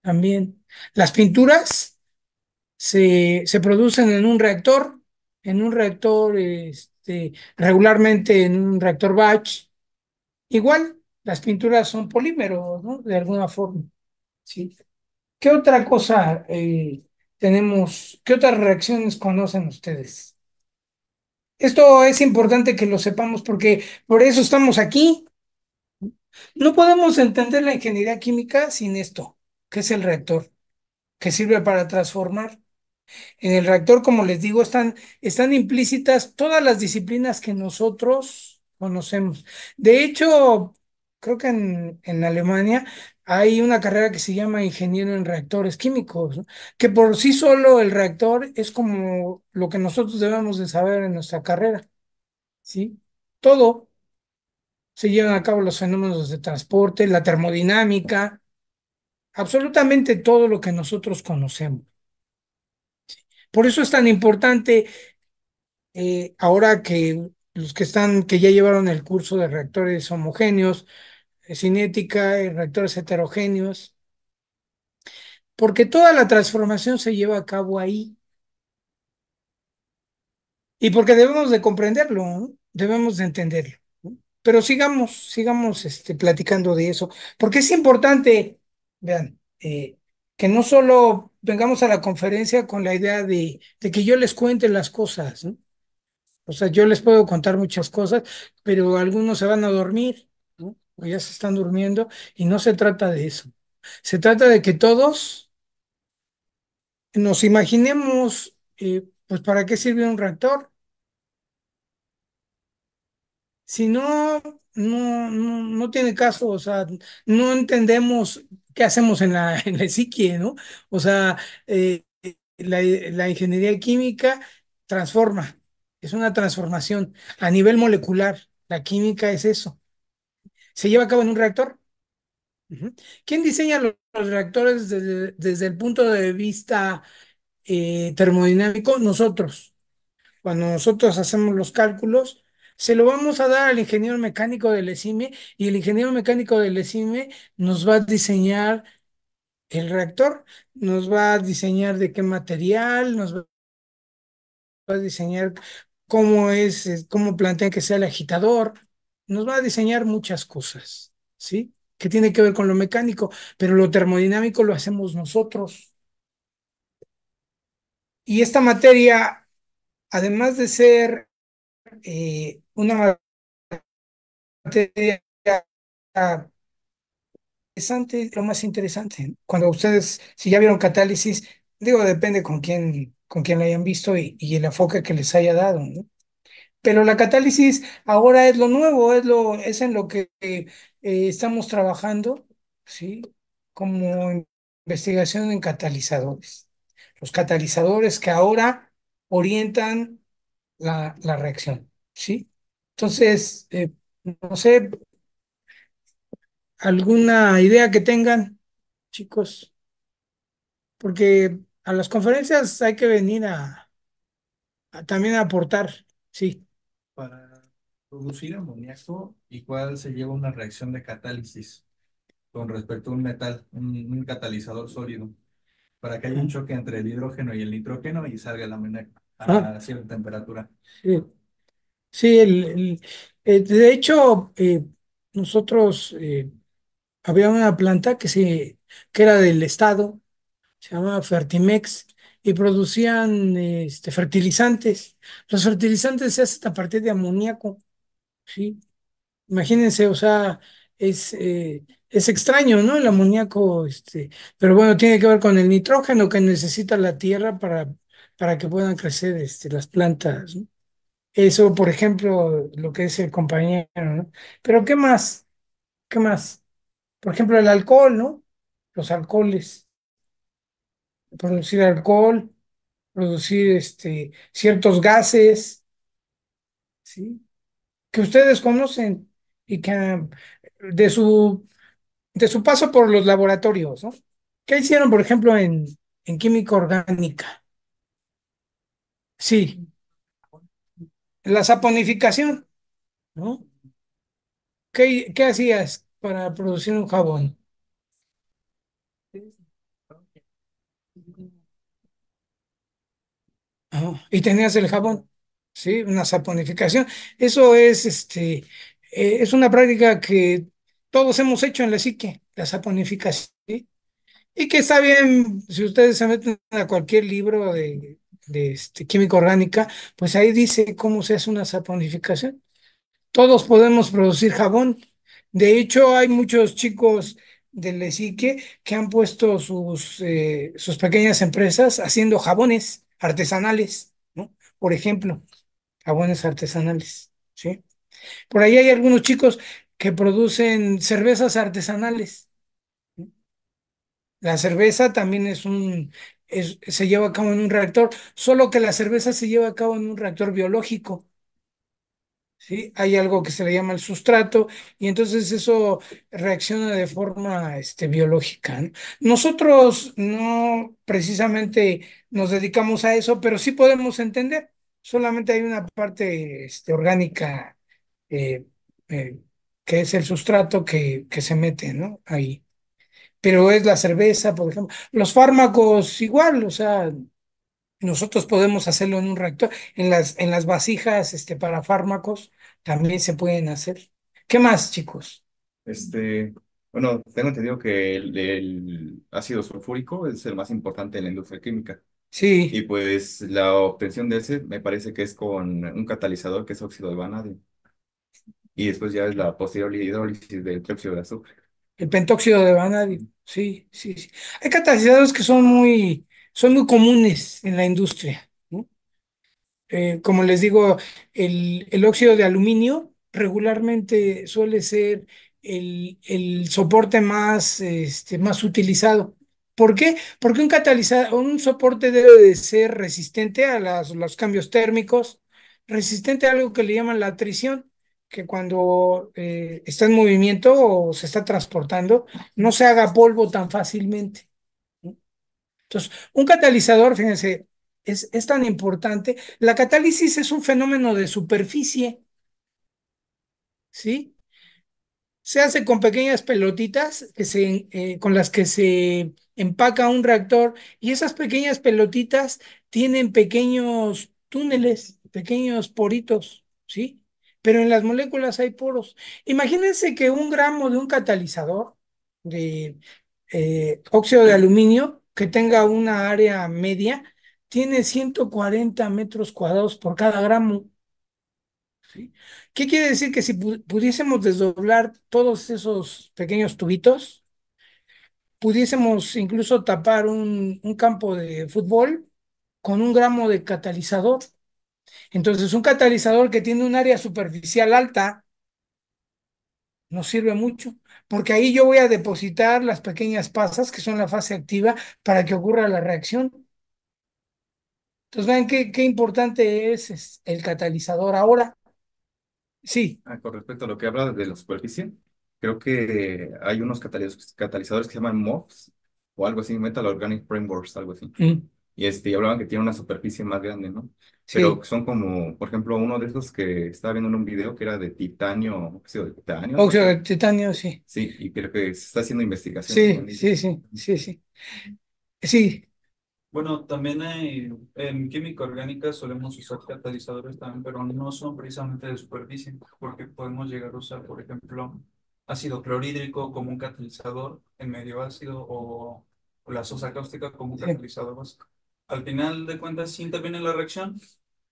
Speaker 3: también. Las pinturas se producen en un reactor, regularmente en un reactor batch. Igual, las pinturas son polímeros, ¿no? De alguna forma, ¿sí? ¿Qué otra cosa tenemos? ¿Qué otras reacciones conocen ustedes? Esto es importante que lo sepamos porque por eso estamos aquí. No podemos entender la ingeniería química sin esto, que es el reactor, que sirve para transformar. En el reactor, como les digo, están implícitas todas las disciplinas que nosotros conocemos. De hecho, creo que en Alemania hay una carrera que se llama ingeniero en reactores químicos, ¿no? Que por sí solo el reactor es como lo que nosotros debemos de saber en nuestra carrera, ¿sí? Todo se llevan a cabo los fenómenos de transporte, la termodinámica, absolutamente todo lo que nosotros conocemos. Por eso es tan importante ahora que los que ya llevaron el curso de reactores homogéneos, cinética y reactores heterogéneos, porque toda la transformación se lleva a cabo ahí y porque debemos de comprenderlo, ¿no? Debemos de entenderlo, ¿no? Pero sigamos platicando de eso, porque es importante, vean, que no solo vengamos a la conferencia con la idea de que yo les cuente las cosas, ¿no? O sea, yo les puedo contar muchas cosas, pero algunos se van a dormir, ¿no? O ya se están durmiendo, y no se trata de eso. Se trata de que todos nos imaginemos, pues, ¿para qué sirve un reactor? Si no tiene caso, o sea, no entendemos qué hacemos en en la psique, ¿no? O sea, la ingeniería química transforma, es una transformación a nivel molecular. La química es eso. Se lleva a cabo en un reactor. Ujú. ¿Quién diseña los reactores desde el punto de vista termodinámico? Nosotros. Cuando nosotros hacemos los cálculos, se lo vamos a dar al ingeniero mecánico del ESIME y el ingeniero mecánico del ESIME nos va a diseñar el reactor, nos va a diseñar de qué material, nos va a diseñar cómo plantea que sea el agitador, nos va a diseñar muchas cosas, ¿sí? Que tiene que ver con lo mecánico, pero lo termodinámico lo hacemos nosotros. Y esta materia, además de ser una materia interesante, lo más interesante. Cuando ustedes, si ya vieron catálisis, digo, depende con quién la hayan visto y el enfoque que les haya dado, ¿no? Pero la catálisis ahora es lo nuevo, es en lo que estamos trabajando, ¿sí? Como investigación en catalizadores. Los catalizadores que ahora orientan la reacción, ¿sí? Entonces, no sé, alguna idea que tengan, chicos, porque a las conferencias hay que venir también a aportar, sí.
Speaker 4: Para producir amoníaco, igual se lleva una reacción de catálisis con respecto a un metal, un catalizador sólido, para que haya un choque entre el hidrógeno y el nitrógeno y salga el amoníaco
Speaker 3: Ah,
Speaker 4: a cierta temperatura.
Speaker 3: sí, sí, de hecho, nosotros había una planta que era del estado, se llamaba Fertimex, y producían fertilizantes. Los fertilizantes se hacen a partir de amoníaco, ¿sí? Imagínense, o sea, es extraño, ¿no? El amoníaco, pero bueno, tiene que ver con el nitrógeno que necesita la tierra para que puedan crecer las plantas, ¿no? Eso, por ejemplo, lo que es el compañero, ¿no? Pero ¿qué más? ¿Qué más? Por ejemplo, el alcohol, ¿no? Los alcoholes, producir alcohol, producir ciertos gases, ¿sí? Que ustedes conocen y que de su, de su paso por los laboratorios, ¿no? ¿Qué hicieron, por ejemplo, en química orgánica? Sí, la saponificación, ¿no? ¿Qué hacías para producir un jabón? Ajá, y tenías el jabón, ¿sí? Una saponificación. Eso es una práctica que todos hemos hecho en la psique, la saponificación, ¿sí? Y que está bien, si ustedes se meten a cualquier libro de química orgánica, pues ahí dice cómo se hace una saponificación. Todos podemos producir jabón. De hecho, hay muchos chicos del ESIQUE que han puesto sus pequeñas empresas haciendo jabones artesanales, ¿no? Por ejemplo, jabones artesanales, ¿sí? Por ahí hay algunos chicos que producen cervezas artesanales. La cerveza también se lleva a cabo en un reactor, solo que la cerveza se lleva a cabo en un reactor biológico. ¿Sí? Hay algo que se le llama el sustrato y entonces eso reacciona de forma biológica, ¿no? Nosotros no precisamente nos dedicamos a eso, pero sí podemos entender. Solamente hay una parte orgánica eh, eh, que es el sustrato que se mete, ¿no? Ahí. Pero es la cerveza, por ejemplo. Los fármacos igual, o sea, nosotros podemos hacerlo en un reactor, en las vasijas para fármacos también se pueden hacer. ¿Qué más, chicos?
Speaker 6: Este, bueno, tengo entendido que el ácido sulfúrico es el más importante en la industria química.
Speaker 3: Sí,
Speaker 6: Y pues la obtención de ese me parece que es con un catalizador que es óxido de vanadio. Y después ya es la posterior hidrólisis del dióxido de azufre.
Speaker 3: el pentóxido de vanadio. Sí, sí, sí. Hay catalizadores que son muy comunes en la industria, ¿no? Como les digo, el óxido de aluminio regularmente suele ser el soporte más utilizado. ¿Por qué? Porque un soporte debe de ser resistente a los cambios térmicos, resistente a algo que le llaman la atrición, que cuando está en movimiento o se está transportando, no se haga polvo tan fácilmente, ¿no? Entonces, un catalizador, fíjense, es tan importante. La catálisis es un fenómeno de superficie, ¿sí? Se hace con pequeñas pelotitas con las que se empaca un reactor y esas pequeñas pelotitas tienen pequeños túneles, pequeños poritos, ¿sí? Pero en las moléculas hay poros. Imagínense que un gramo de un catalizador de óxido de aluminio que tenga una área media tiene 140 metros cuadrados por cada gramo. ¿Sí? ¿Qué quiere decir? Que si pudiésemos desdoblar todos esos pequeños tubitos, pudiésemos incluso tapar un campo de fútbol con un gramo de catalizador. Entonces, un catalizador que tiene un área superficial alta nos sirve mucho, porque ahí yo voy a depositar las pequeñas pasas, que son la fase activa, para que ocurra la reacción. Entonces, vean qué importante es el catalizador ahora. Sí,
Speaker 6: Con respecto a lo que habla de la superficie, creo que hay unos catalizadores que se llaman MOFs o algo así, Metal Organic Frameworks, algo así.
Speaker 3: mm,
Speaker 6: Y hablaban que tiene una superficie más grande, ¿no? Pero
Speaker 3: sí,
Speaker 6: son como, por ejemplo, uno de esos que estaba viendo en un video que era de titanio, óxido de titanio, algo
Speaker 3: óxido
Speaker 6: así.
Speaker 3: de titanio, sí.
Speaker 6: Sí, y creo que se está haciendo investigación
Speaker 3: Sí,
Speaker 6: con
Speaker 3: sí,
Speaker 6: ellos.
Speaker 3: sí, sí, sí. Sí,
Speaker 4: Bueno, también en química orgánica solemos usar catalizadores también, pero no son precisamente de superficie, porque podemos llegar a usar, por ejemplo, ácido clorhídrico como un catalizador en medio ácido o la sosa cáustica como un
Speaker 3: sí,
Speaker 4: catalizador básico. Al final de cuentas, sí interviene en la reacción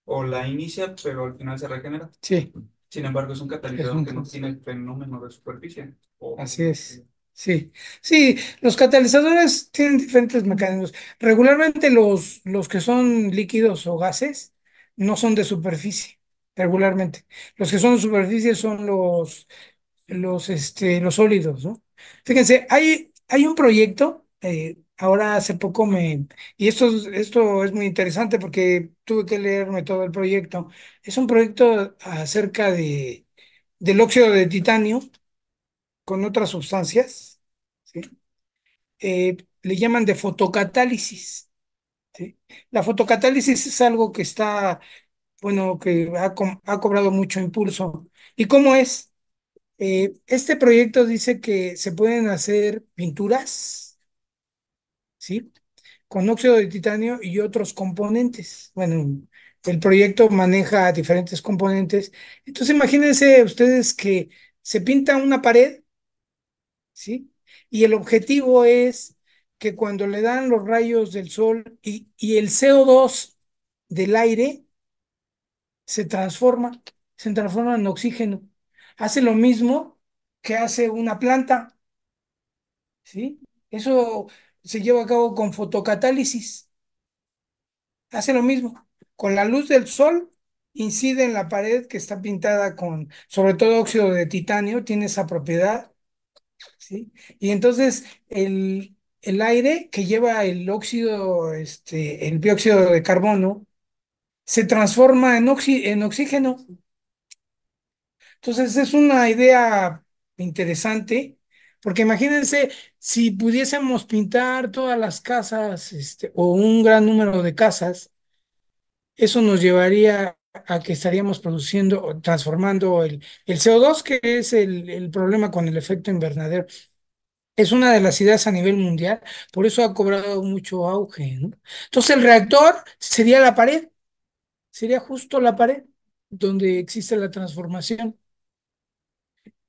Speaker 4: o la inicia, pero al final se regenera.
Speaker 3: sí,
Speaker 4: Sin embargo, es un
Speaker 3: es
Speaker 4: catalizador
Speaker 3: un
Speaker 4: que no
Speaker 3: caso.
Speaker 4: tiene el fenómeno de superficie.
Speaker 3: Así es. Sí, sí, los catalizadores tienen diferentes mecanismos. Regularmente los que son líquidos o gases no son de superficie, regularmente. Los que son de superficie son los sólidos, ¿no? Fíjense, hay un proyecto, ahora hace poco y esto es muy interesante porque tuve que leerme todo el proyecto. Es un proyecto acerca del óxido de titanio con otras sustancias, ¿sí? Le llaman de fotocatálisis, ¿sí? La fotocatálisis es algo que está, bueno, que ha cobrado mucho impulso. ¿Y cómo es? Este proyecto dice que se pueden hacer pinturas, ¿sí? Con óxido de titanio y otros componentes. Bueno, el proyecto maneja diferentes componentes. Entonces, imagínense ustedes que se pinta una pared, ¿sí? Y el objetivo es que cuando le dan los rayos del sol y el CO2 del aire se transforma, se transforma en oxígeno. Hace lo mismo que hace una planta, ¿sí? Eso se lleva a cabo con fotocatálisis. Hace lo mismo. Con la luz del sol incide en la pared que está pintada con, sobre todo óxido de titanio, tiene esa propiedad, ¿sí? Y entonces el aire que lleva el óxido, el dióxido de carbono, se transforma en oxígeno. Entonces es una idea interesante, porque imagínense si pudiésemos pintar todas las casas, o un gran número de casas, eso nos llevaría a que estaríamos produciendo o transformando el CO2, que es el problema con el efecto invernadero. Es una de las ideas a nivel mundial, por eso ha cobrado mucho auge, ¿no? Entonces el reactor sería la pared, sería justo la pared donde existe la transformación,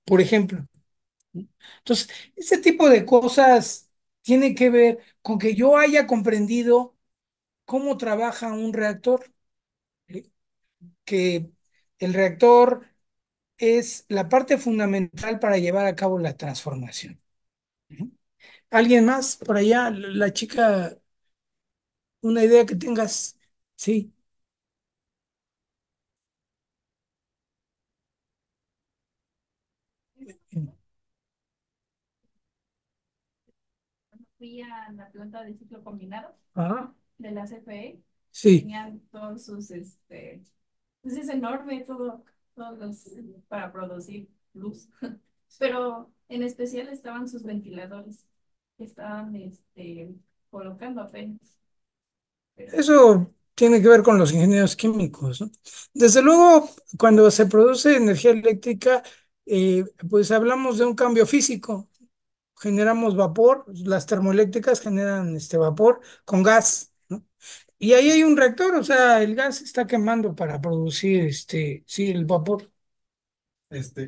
Speaker 3: por ejemplo. Entonces, ese tipo de cosas tiene que ver con que yo haya comprendido cómo trabaja un reactor, ¿sí? Que el reactor es la parte fundamental para llevar a cabo la transformación. ¿Sí? ¿Alguien más por allá? La chica, una idea que tengas. Sí.
Speaker 7: Fui a la planta de ciclo combinado
Speaker 3: Ah,
Speaker 7: de la CFE.
Speaker 3: sí.
Speaker 7: Tenían todos pues es enorme todos para producir luz. Pero en especial estaban sus ventiladores que estaban, colocando apenas. Pero
Speaker 3: Eso tiene que ver con los ingenieros químicos, ¿no? Desde luego, cuando se produce energía eléctrica, pues hablamos de un cambio físico. Generamos vapor, las termoeléctricas generan este vapor con gas, ¿no? Y ahí hay un reactor, o sea, el gas se está quemando para producir sí, el vapor.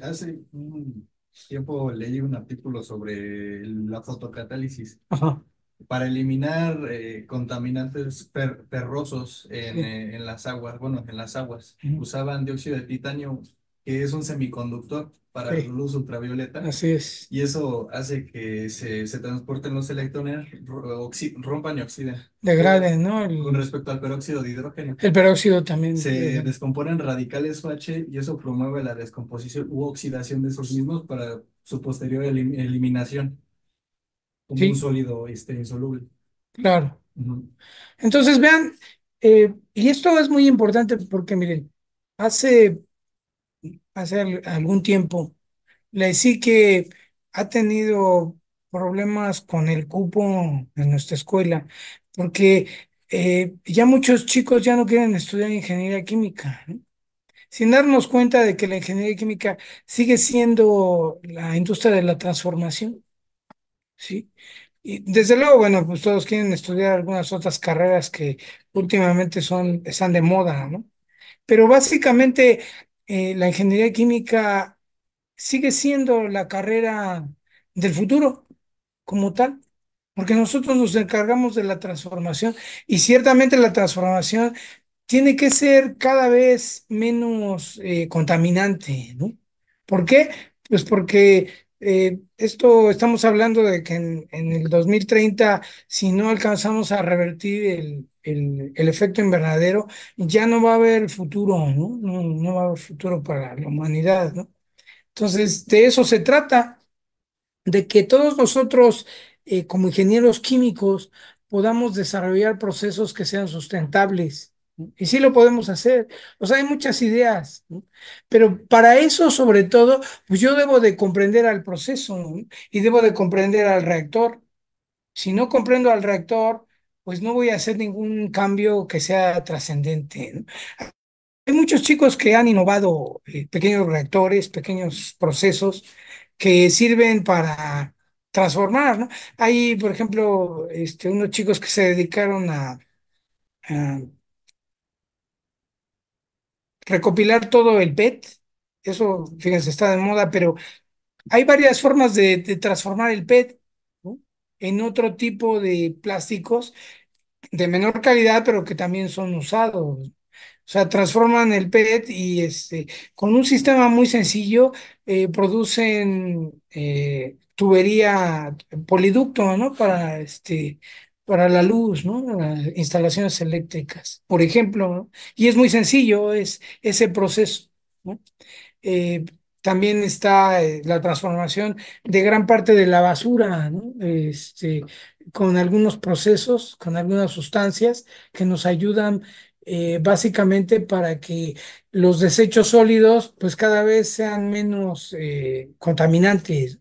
Speaker 4: Hace un tiempo leí un artículo sobre la fotocatálisis
Speaker 3: Ajá,
Speaker 4: para eliminar contaminantes perrosos
Speaker 3: sí.
Speaker 4: en las aguas. Bueno, en las aguas
Speaker 3: Ujú.
Speaker 4: usaban dióxido de titanio, que es un semiconductor para la
Speaker 3: Sí,
Speaker 4: luz ultravioleta,
Speaker 3: así es.
Speaker 4: y eso hace que se transporten los electrones, rompan y oxiden. Pero
Speaker 3: Degrade, ¿no?
Speaker 4: con respecto al peróxido de hidrógeno,
Speaker 3: El peróxido también.
Speaker 4: se descomponen radicales OH y eso promueve la descomposición u oxidación de esos mismos para su posterior eliminación como un
Speaker 3: Sí,
Speaker 4: sólido insoluble.
Speaker 3: claro.
Speaker 4: Ujú.
Speaker 3: Entonces, vean, y esto es muy importante porque, miren, hace, hace algún tiempo, le sí que ha tenido problemas con el cupo en nuestra escuela, porque ya muchos chicos ya no quieren estudiar ingeniería química, ¿no? Sin darnos cuenta de que la ingeniería química sigue siendo la industria de la transformación, ¿sí? Y desde luego, bueno, pues todos quieren estudiar algunas otras carreras que últimamente están de moda, ¿no? Pero básicamente la ingeniería química sigue siendo la carrera del futuro como tal, porque nosotros nos encargamos de la transformación y ciertamente la transformación tiene que ser cada vez menos contaminante, ¿no? ¿Por qué? Pues porque esto estamos hablando de que en el 2030, si no alcanzamos a revertir el efecto invernadero, ya no va a haber futuro, ¿no? No va a haber futuro para la humanidad, ¿no? Entonces, de eso se trata. de que todos nosotros, como ingenieros químicos, podamos desarrollar procesos que sean sustentables, ¿no? Y sí lo podemos hacer. O sea, hay muchas ideas, ¿no? Pero para eso, sobre todo, pues yo debo de comprender al proceso, ¿no? Y debo de comprender al reactor. Si no comprendo al reactor, pues no voy a hacer ningún cambio que sea trascendente, ¿no? Hay muchos chicos que han innovado pequeños reactores, pequeños procesos que sirven para transformar, ¿no? Hay, por ejemplo, unos chicos que se dedicaron a recopilar todo el PET. Eso, fíjense, está de moda, pero hay varias formas de transformar el PET, ¿no? En otro tipo de plásticos de menor calidad, pero que también son usados. O sea, transforman el PET y con un sistema muy sencillo producen tubería, poliducto, ¿no? Para la luz, ¿no? Las instalaciones eléctricas, por ejemplo, ¿no? Y es muy sencillo, es ese proceso, ¿no? Eh, También está la transformación de gran parte de la basura, ¿no? Con algunos procesos, con algunas sustancias que nos ayudan básicamente para que los desechos sólidos pues cada vez sean menos contaminantes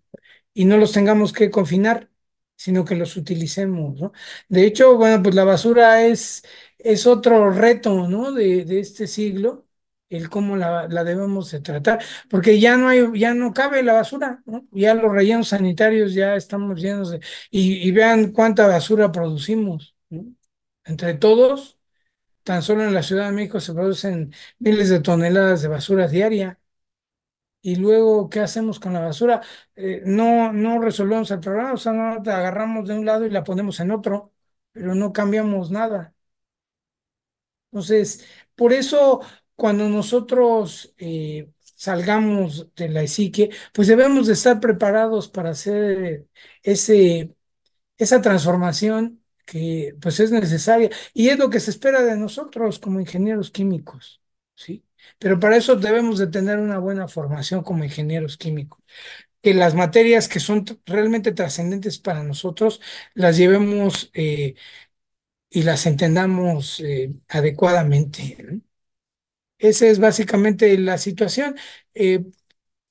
Speaker 3: y no los tengamos que confinar, sino que los utilicemos, ¿no? De hecho, bueno, pues la basura es otro reto, ¿no? De este siglo, el cómo la debemos de tratar, porque ya no cabe la basura, ¿no? Ya los rellenos sanitarios ya estamos llenos y vean cuánta basura producimos, ¿no? Entre todos, tan solo en la Ciudad de México se producen miles de toneladas de basura diaria. Y luego, ¿qué hacemos con la basura? No resolvemos el problema, o sea, no la agarramos de un lado y la ponemos en otro, pero no cambiamos nada. Entonces, por eso, cuando nosotros salgamos de la psique, pues debemos de estar preparados para hacer ese, esa transformación que pues es necesaria y es lo que se espera de nosotros como ingenieros químicos, ¿sí? Pero para eso debemos de tener una buena formación como ingenieros químicos, que las materias que son realmente trascendentes para nosotros las llevemos y las entendamos adecuadamente, ¿no? Esa es básicamente la situación. Eh,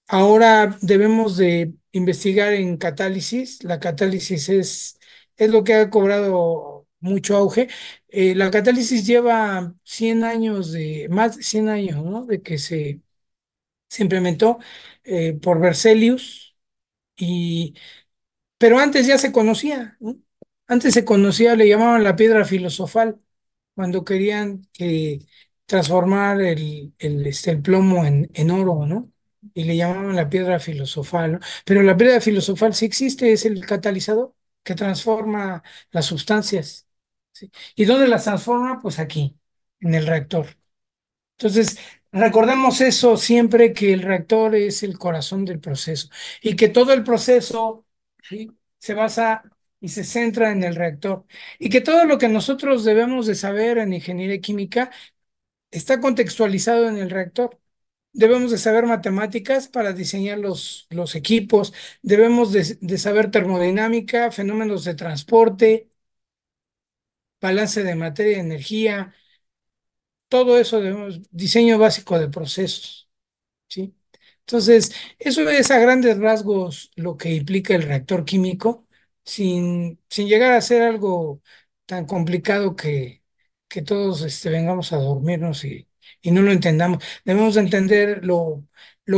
Speaker 3: Ahora debemos de investigar en catálisis. La catálisis es lo que ha cobrado mucho auge. La catálisis lleva 100 años más de 100 años, ¿no? De que se implementó por Berzelius y pero antes ya se conocía, ¿no? Antes se conocía, le llamaban la piedra filosofal, cuando querían transformar el plomo en oro, ¿no? Y le llamaban la piedra filosofal, ¿no? Pero la piedra filosofal sí existe, es el catalizador que transforma las sustancias, ¿sí? ¿Y dónde las transforma? Pues aquí, en el reactor. Entonces, recordemos eso siempre que el reactor es el corazón del proceso y que todo el proceso, ¿sí? Se basa y se centra en el reactor y que todo lo que nosotros debemos de saber en ingeniería química está contextualizado en el reactor. Debemos de saber matemáticas para diseñar los equipos, debemos de saber termodinámica, fenómenos de transporte, balance de materia y energía, todo eso debemos, diseño básico de procesos. ¿Sí? Entonces, eso es a grandes rasgos lo que implica el reactor químico, sin llegar a ser algo tan complicado que todos vengamos a dormirnos y no lo entendamos. Debemos de entender lo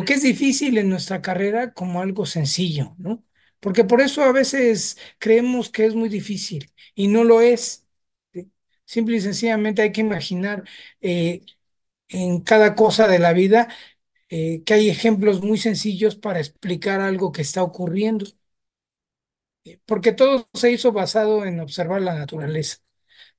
Speaker 3: que es difícil en nuestra carrera como algo sencillo, ¿no? Porque por eso a veces creemos que es muy difícil y no lo es. ¿Sí? Simple y sencillamente hay que imaginar en cada cosa de la vida que hay ejemplos muy sencillos para explicar algo que está ocurriendo, porque todo se hizo basado en observar la naturaleza.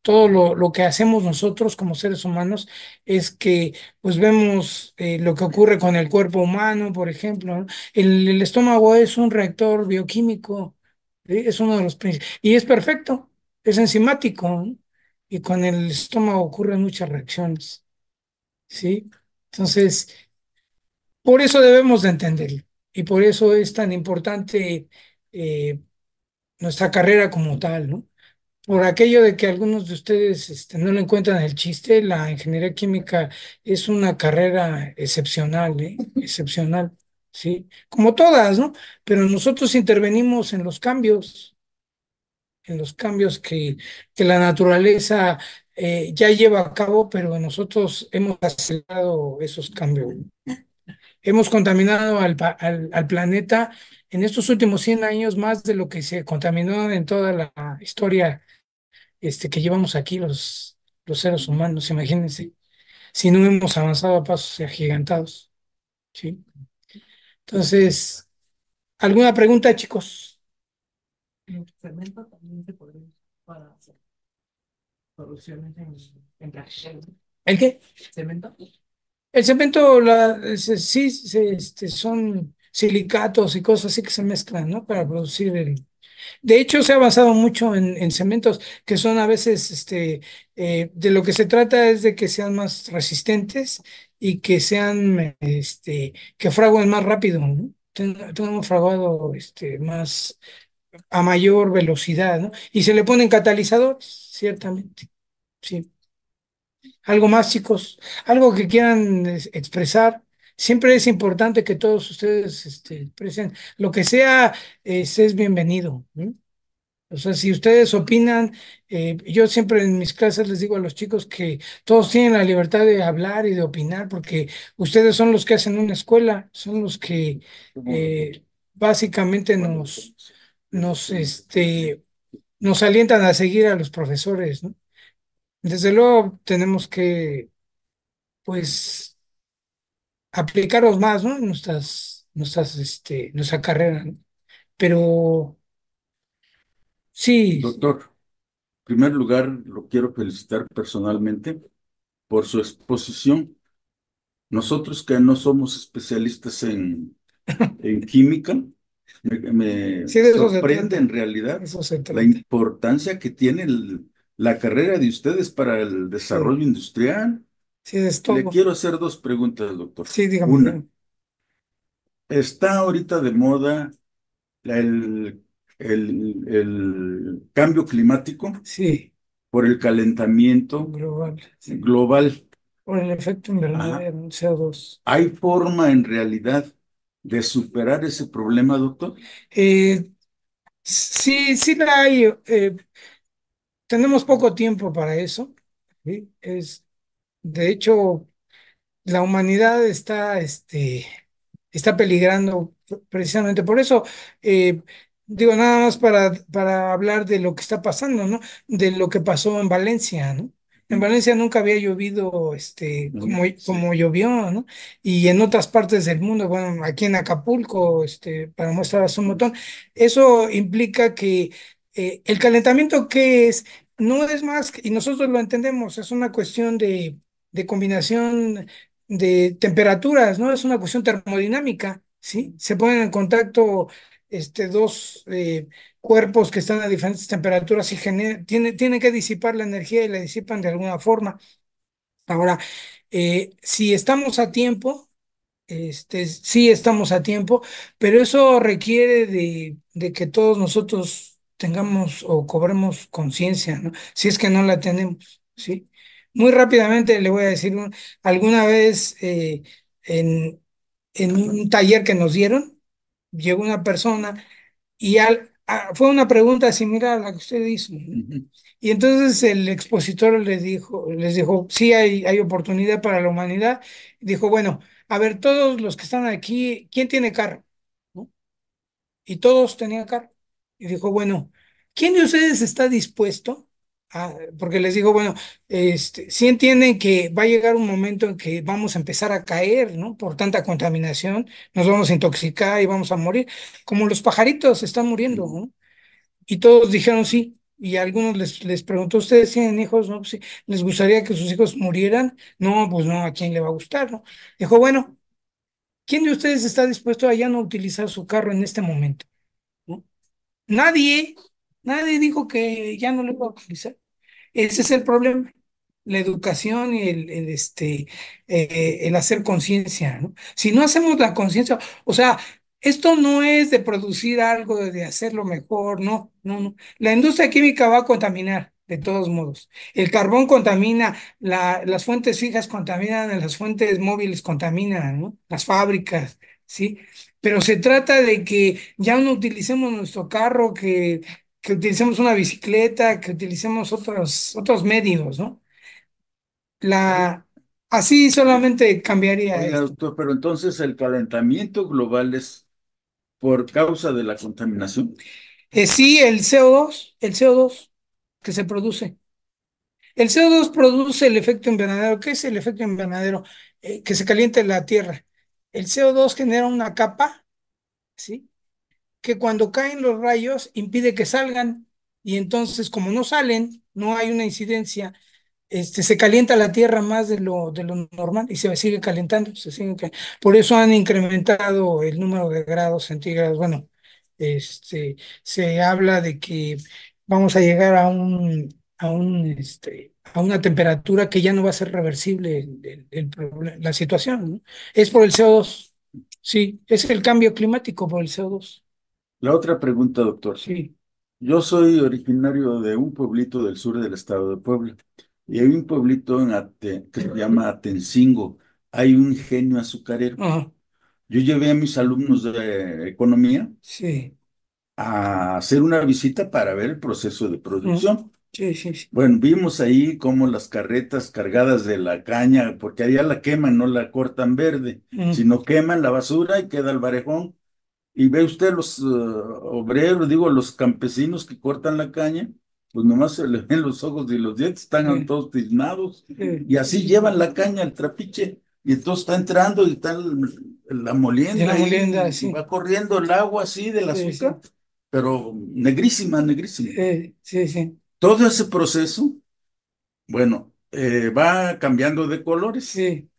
Speaker 3: Todo lo que hacemos nosotros como seres humanos es que pues vemos lo que ocurre con el cuerpo humano, por ejemplo, ¿no? El estómago es un reactor bioquímico, ¿sí? Es uno de los principales, y es perfecto, es enzimático, ¿no? Y con el estómago ocurren muchas reacciones, ¿sí? Entonces, por eso debemos de entenderlo y por eso es tan importante eh, nuestra carrera como tal, ¿no? Por aquello de que algunos de ustedes no le encuentran el chiste, la ingeniería química es una carrera excepcional, ¿eh? Excepcional, ¿sí? Como todas, ¿no? Pero nosotros intervenimos en los cambios que la naturaleza ya lleva a cabo, pero nosotros hemos acelerado esos cambios. Hemos contaminado al planeta en estos últimos 100 años más de lo que se contaminó en toda la historia que llevamos aquí los seres humanos, imagínense, si no hemos avanzado a pasos agigantados, ¿sí? Entonces, ¿alguna pregunta, chicos?
Speaker 5: El cemento también se podría usar para hacer producciones en plástico.
Speaker 3: ¿El qué?
Speaker 5: ¿Cemento?
Speaker 3: El cemento, sí, son silicatos y cosas así que se mezclan, ¿no? Para producir el... De hecho, se ha avanzado mucho en cementos que son a veces, de lo que se trata es de que sean más resistentes y que sean, que fraguen más rápido, ¿no? Tenemos fraguado, más a mayor velocidad, ¿no? Y se le ponen catalizadores, ciertamente, sí. Algo más, chicos, algo que quieran expresar. Siempre es importante que todos ustedes, expresen lo que sea, es bienvenido, ¿no? O sea, si ustedes opinan, yo siempre en mis clases les digo a los chicos que todos tienen la libertad de hablar y de opinar, porque ustedes son los que hacen una escuela, son los que básicamente nos alientan a seguir a los profesores, ¿no? Desde luego tenemos que, pues, aplicarlos más, ¿no? En nuestra carrera, ¿no? Pero sí,
Speaker 2: Doctor, en primer lugar, lo quiero felicitar personalmente por su exposición. Nosotros que no somos especialistas en química, me
Speaker 3: sí, de eso se
Speaker 2: sorprende
Speaker 3: trata,
Speaker 2: en
Speaker 3: de
Speaker 2: realidad
Speaker 3: eso se
Speaker 2: la
Speaker 3: trata.
Speaker 2: importancia que tiene la carrera de ustedes para el
Speaker 3: Sí,
Speaker 2: desarrollo industrial.
Speaker 3: sí, es
Speaker 2: Le
Speaker 3: todo.
Speaker 2: quiero hacer dos preguntas, doctor.
Speaker 3: Sí, dígame,
Speaker 2: Una,
Speaker 3: dígame.
Speaker 2: está ahorita de moda el, el cambio climático
Speaker 3: Sí,
Speaker 2: por el calentamiento
Speaker 3: global, sí.
Speaker 2: global.
Speaker 3: Por el efecto
Speaker 2: Ajá.
Speaker 3: invernadero, CO2.
Speaker 2: ¿Hay forma en realidad de superar ese problema, doctor?
Speaker 3: Eh, sí, sí la hay. Tenemos poco tiempo para eso, ¿sí? De hecho, la humanidad está peligrando precisamente por eso. Digo, nada más para hablar de lo que está pasando, ¿no? De lo que pasó en Valencia, ¿no? En Valencia nunca había llovido, como llovió, ¿no? Y en otras partes del mundo, bueno, aquí en Acapulco, para muestra un botón, eso implica que el calentamiento, ¿qué es? No es más, y nosotros lo entendemos, es una cuestión de combinación de temperaturas, ¿no? Es una cuestión termodinámica, ¿sí? Se ponen en contacto dos cuerpos que están a diferentes temperaturas y tienen que disipar la energía y la disipan de alguna forma. Ahora, si estamos a tiempo, sí estamos a tiempo, pero eso requiere de que todos nosotros tengamos o cobremos conciencia, ¿no? Si es que no la tenemos, ¿sí? Muy rápidamente le voy a decir, alguna vez en un taller que nos dieron, llegó una persona y fue una pregunta similar a la que usted hizo, ¿no?
Speaker 2: Ujú.
Speaker 3: Y entonces el expositor les dijo, sí hay oportunidad para la humanidad. Dijo, bueno, a ver, todos los que están aquí, ¿quién tiene carro? ¿No? Y todos tenían carro. Y dijo, bueno, ¿quién de ustedes está dispuesto porque les digo, bueno, sí entienden que va a llegar un momento en que vamos a empezar a caer, ¿no? Por tanta contaminación, nos vamos a intoxicar y vamos a morir, como los pajaritos están muriendo, ¿no? Y todos dijeron sí. Y a algunos les preguntó, ¿ustedes tienen hijos? No, pues sí. ¿Les gustaría que sus hijos murieran? No, pues no, ¿a quién le va a gustar, no? Dijo, bueno, ¿quién de ustedes está dispuesto a ya no utilizar su carro en este momento? ¿No? Nadie, nadie dijo que ya no lo iba a utilizar. Ese es el problema. La educación y el hacer conciencia, ¿no? Si no hacemos la conciencia, o sea, Esto no es de producir algo, de hacerlo mejor, no, no, no. La industria química va a contaminar, de todos modos. El carbón contamina, las fuentes fijas contaminan, las fuentes móviles contaminan, ¿no? Las fábricas, ¿sí? Pero se trata de que ya no utilicemos nuestro carro, que utilicemos una bicicleta, que utilicemos otros medios, ¿no? La, Así solamente cambiaría
Speaker 2: Oiga,
Speaker 3: esto.
Speaker 2: doctor, pero entonces el calentamiento global es por causa de la contaminación.
Speaker 3: Sí, el CO2 que se produce. El CO2 produce el efecto invernadero. ¿Qué es el efecto invernadero? Que se caliente la Tierra. El CO2 genera una capa, ¿sí? Que cuando caen los rayos impide que salgan. Y entonces, como no salen, no hay una incidencia, se calienta la Tierra más de lo normal y se sigue calentando. Por eso han incrementado el número de grados centígrados. Bueno, se habla de que vamos a llegar a una temperatura que ya no va a ser reversible la situación, ¿no? Es por el CO2. Sí, es el cambio climático por el CO2.
Speaker 2: La otra pregunta, doctor.
Speaker 3: Sí.
Speaker 2: Yo soy originario de un pueblito del sur del estado de Puebla y hay un pueblito que se llama Atencingo. Hay un ingenio azucarero.
Speaker 3: Ajá,
Speaker 2: Yo llevé a mis alumnos de economía
Speaker 3: sí.
Speaker 2: a hacer una visita para ver el proceso de
Speaker 3: Ujú.
Speaker 2: producción.
Speaker 3: Sí, sí, sí.
Speaker 2: Bueno, vimos ahí cómo las carretas cargadas de la caña, porque allá la queman, no la cortan verde,
Speaker 3: Ujú.
Speaker 2: sino queman la basura y queda el barejón. Y ve usted los obreros, digo, los campesinos que cortan la caña, pues nomás se le ven los ojos y los dientes, están
Speaker 3: Sí,
Speaker 2: todos tiznados.
Speaker 3: sí.
Speaker 2: Y así llevan la caña al trapiche. Y entonces está entrando y está la
Speaker 3: De
Speaker 2: molienda
Speaker 3: la molienda,
Speaker 2: ahí, y
Speaker 3: sí.
Speaker 2: va corriendo el agua así del
Speaker 3: Sí, sí.
Speaker 2: azúcar, pero negrísima, negrísima.
Speaker 3: Sí, sí.
Speaker 2: Todo ese proceso, bueno, va cambiando de colores.
Speaker 3: Sí,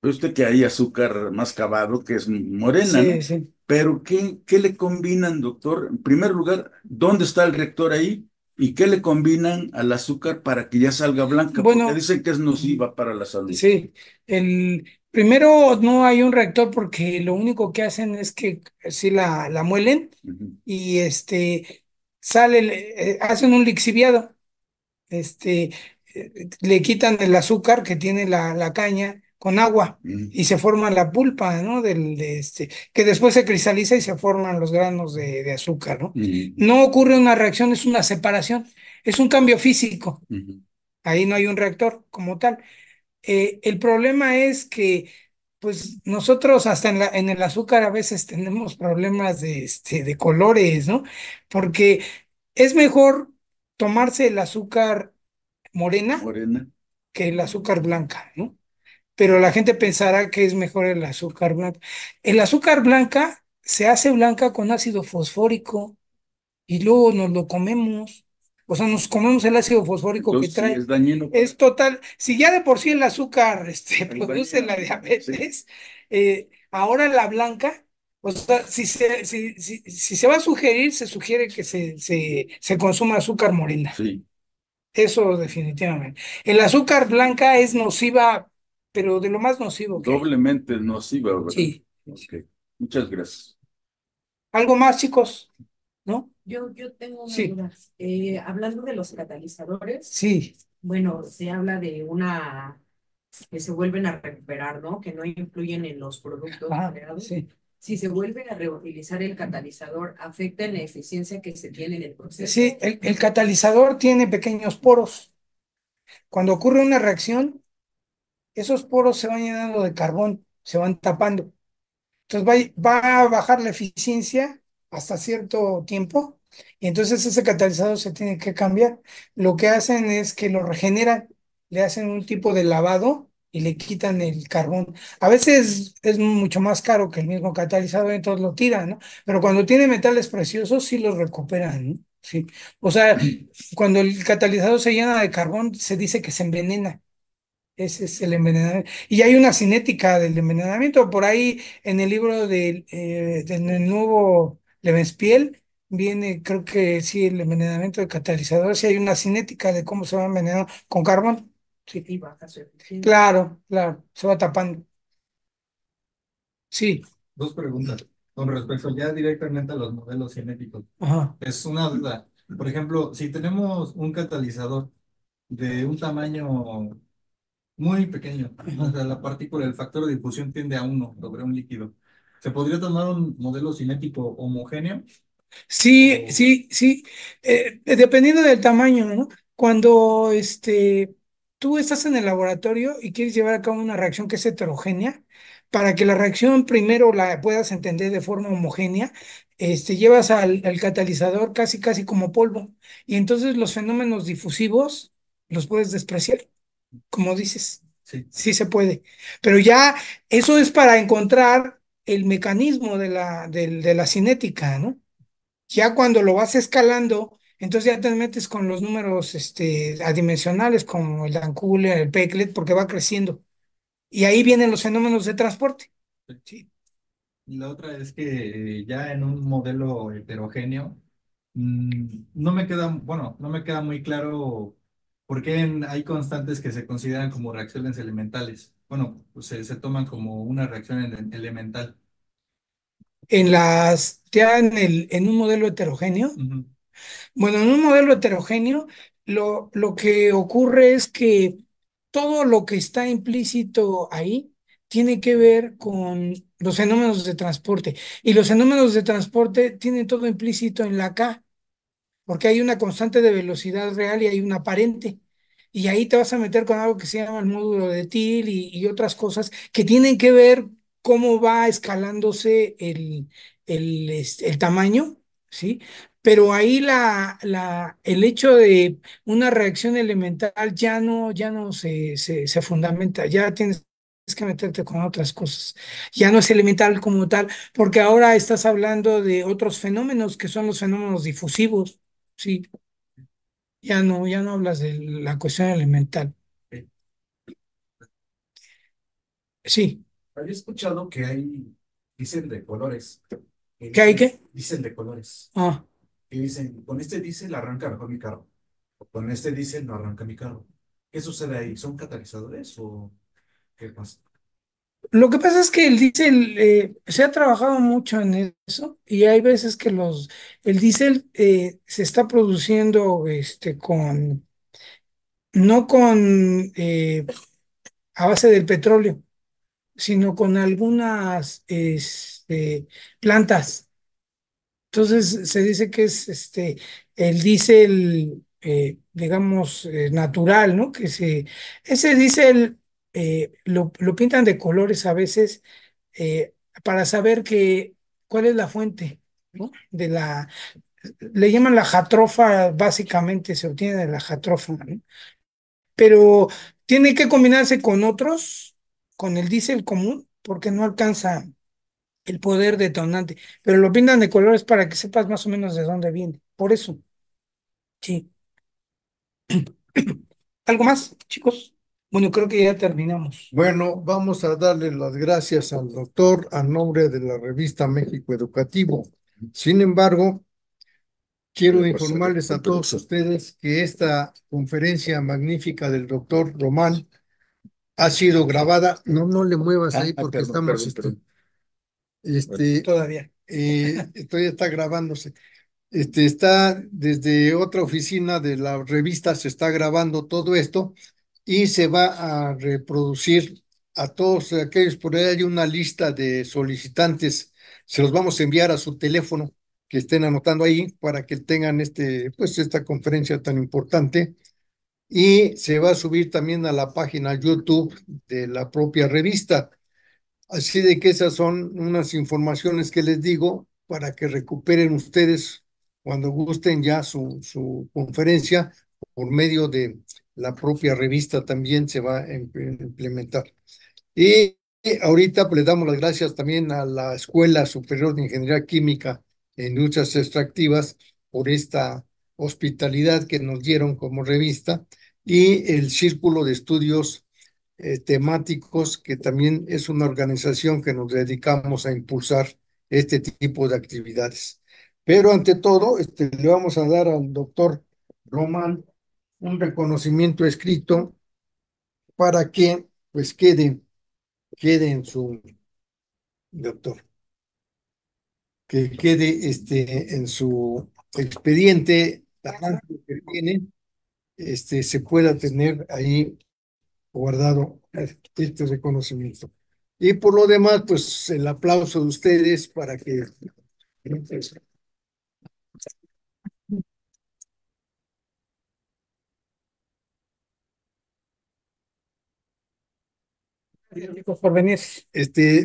Speaker 2: Ve usted que hay azúcar mascabado que es morena,
Speaker 3: sí,
Speaker 2: ¿no?
Speaker 3: sí.
Speaker 2: Pero ¿qué le combinan, doctor? En primer lugar, ¿dónde está el reactor ahí? ¿Y qué le combinan al azúcar para que ya salga blanca? Porque
Speaker 3: Bueno,
Speaker 2: dicen que es nociva para la salud.
Speaker 3: sí. Primero no hay un reactor porque lo único que hacen es que sí la muelen
Speaker 2: Ujú.
Speaker 3: y hacen un lixiviado. Le quitan el azúcar que tiene la caña con agua
Speaker 2: Mm,
Speaker 3: y se forma la pulpa, ¿no? Que después se cristaliza y se forman los granos de azúcar, ¿no?
Speaker 2: mm,
Speaker 3: No ocurre una reacción, es una separación, es un cambio físico.
Speaker 2: ujú.
Speaker 3: Ahí no hay un reactor como tal. El problema es que, pues, nosotros hasta en el azúcar a veces tenemos problemas de colores, ¿no? Porque es mejor tomarse el azúcar morena
Speaker 2: Morena.
Speaker 3: que el azúcar blanca, ¿no? Pero la gente pensará que es mejor el azúcar blanca. El azúcar blanca se hace blanca con ácido fosfórico y luego nos lo comemos. O sea, nos comemos el ácido fosfórico que
Speaker 2: Entonces sí,
Speaker 3: trae.
Speaker 2: es dañino para
Speaker 3: Es total. Si ya de por sí el azúcar
Speaker 2: es
Speaker 3: produce
Speaker 2: dañino.
Speaker 3: la
Speaker 2: Sí.
Speaker 3: diabetes, ahora la blanca, o sea, si se va a sugerir, se sugiere que se consuma azúcar morena.
Speaker 2: Sí,
Speaker 3: Eso definitivamente. El azúcar blanca es nociva, pero de lo más nocivo que hay.
Speaker 2: doblemente nociva, ¿verdad?
Speaker 3: Sí.
Speaker 2: Ok, muchas gracias.
Speaker 3: ¿Algo más, chicos? ¿No?
Speaker 8: Yo tengo una
Speaker 3: Sí,
Speaker 8: duda. Hablando de los catalizadores,
Speaker 3: sí.
Speaker 8: bueno, se habla de que se vuelven a recuperar, ¿no? Que no influyen en los productos creados.
Speaker 3: Sí.
Speaker 8: Si se vuelve a reutilizar el catalizador, ¿afecta en la eficiencia que se tiene en el proceso?
Speaker 3: Sí, el catalizador tiene pequeños poros. Cuando ocurre una reacción, esos poros se van llenando de carbón, se van tapando. Entonces va a bajar la eficiencia hasta cierto tiempo y entonces ese catalizador se tiene que cambiar. Lo que hacen es que lo regeneran, le hacen un tipo de lavado y le quitan el carbón. A veces es mucho más caro que el mismo catalizador, entonces lo tiran, ¿no? Pero cuando tiene metales preciosos sí los recuperan, ¿no? Sí. O sea, cuando el catalizador se llena de carbón, se dice que se envenena. Ese es el envenenamiento. Y hay una cinética del envenenamiento. Por ahí en el libro del nuevo Levenspiel viene, creo que sí, el envenenamiento de catalizadores. Sí hay una cinética de cómo se va envenenando con carbón. Sí,
Speaker 8: Y baja su eficiencia.
Speaker 3: claro, claro, se va tapando. Sí,
Speaker 4: Dos preguntas. con respecto ya directamente a los modelos cinéticos.
Speaker 3: Ajá.
Speaker 4: Es una duda. Por ejemplo, si tenemos un catalizador de un tamaño muy pequeño, o sea, la partícula, el factor de difusión tiende a 1 sobre un líquido, ¿se podría tomar un modelo cinético homogéneo?
Speaker 3: Sí,
Speaker 4: O-
Speaker 3: sí, sí, dependiendo del tamaño, ¿no? Cuando tú estás en el laboratorio y quieres llevar a cabo una reacción que es heterogénea, para que la reacción primero la puedas entender de forma homogénea, llevas al catalizador casi, casi como polvo, y entonces los fenómenos difusivos los puedes despreciar, como dices,
Speaker 4: Sí,
Speaker 3: sí se puede, pero ya eso es para encontrar el mecanismo de la cinética, ¿no? Ya cuando lo vas escalando, entonces ya te metes con los números adimensionales como el Dankuler, el Peclet, porque va creciendo. Y ahí vienen los fenómenos de transporte.
Speaker 4: sí.
Speaker 3: Sí.
Speaker 4: Y la otra es que ya en un modelo heterogéneo, no me queda, bueno, no me queda muy claro por qué hay constantes que se consideran como reacciones elementales. Bueno, pues se toman como una reacción elemental.
Speaker 3: Ya en un modelo heterogéneo,
Speaker 4: Ujú.
Speaker 3: bueno, en un modelo heterogéneo, lo que ocurre es que todo lo que está implícito ahí tiene que ver con los fenómenos de transporte. Y los fenómenos de transporte tienen todo implícito en la K, porque hay una constante de velocidad real y hay una aparente. Y ahí te vas a meter con algo que se llama el módulo de Thiel y otras cosas que tienen que ver cómo va escalándose el tamaño, ¿sí? Pero ahí el hecho de una reacción elemental ya no se fundamenta, ya tienes que meterte con otras cosas. Ya no es elemental como tal, porque ahora estás hablando de otros fenómenos que son los fenómenos difusivos. Sí, ya no hablas de la cuestión elemental.
Speaker 4: Ok.
Speaker 3: Sí,
Speaker 9: Había escuchado que hay, dicen de colores, que
Speaker 3: ¿qué hay
Speaker 9: dicen,
Speaker 3: que?
Speaker 9: dicen de colores,
Speaker 3: Ah,
Speaker 9: que dicen, con este diésel arranca mejor mi carro, o con este diésel no arranca mi carro. ¿Qué sucede ahí? ¿Son catalizadores o qué pasa?
Speaker 3: lo que pasa es que el diésel, se ha trabajado mucho en eso y hay veces que el diésel se está produciendo no a base del petróleo, sino con algunas plantas. Entonces se dice que es el diésel, digamos, natural, ¿no? Ese diésel lo pintan de colores a veces para saber cuál es la fuente, ¿no? Le llaman la jatrofa, básicamente se obtiene de la jatrofa, ¿no? Pero tiene que combinarse con otros, con el diésel común, porque no alcanza el poder detonante, pero lo pintan de colores para que sepas más o menos de dónde viene. Por eso, sí. ¿Algo más, chicos? Bueno, creo que ya terminamos.
Speaker 1: Bueno, vamos a darle las gracias al doctor a nombre de la revista México Educativo. Sin embargo, quiero informarles a todos ustedes que esta conferencia magnífica del doctor Román ha sido grabada. No, no le muevas ahí porque estamos,
Speaker 3: Todavía.
Speaker 1: todavía está grabándose. Está desde otra oficina de la revista, se está grabando todo esto y se va a reproducir a todos aquellos. Por ahí hay una lista de solicitantes, se los vamos a enviar a su teléfono, que estén anotando ahí para que tengan pues esta conferencia tan importante. Y se va a subir también a la página YouTube de la propia revista. Así de que esas son unas informaciones que les digo para que recuperen ustedes cuando gusten ya su conferencia por medio de la propia revista también se va a implementar. Y ahorita pues, le damos las gracias también a la Escuela Superior de Ingeniería Química e Industrias Extractivas por esta hospitalidad que nos dieron como revista y el Círculo de Estudios Temáticos, que también es una organización que nos dedicamos a impulsar este tipo de actividades. Pero ante todo, le vamos a dar al doctor Román un reconocimiento escrito para que pues quede en su doctor. que quede en su expediente la mancha que tiene, se pueda tener ahí guardado este reconocimiento. Y por lo demás, pues el aplauso de ustedes para que
Speaker 3: por venir.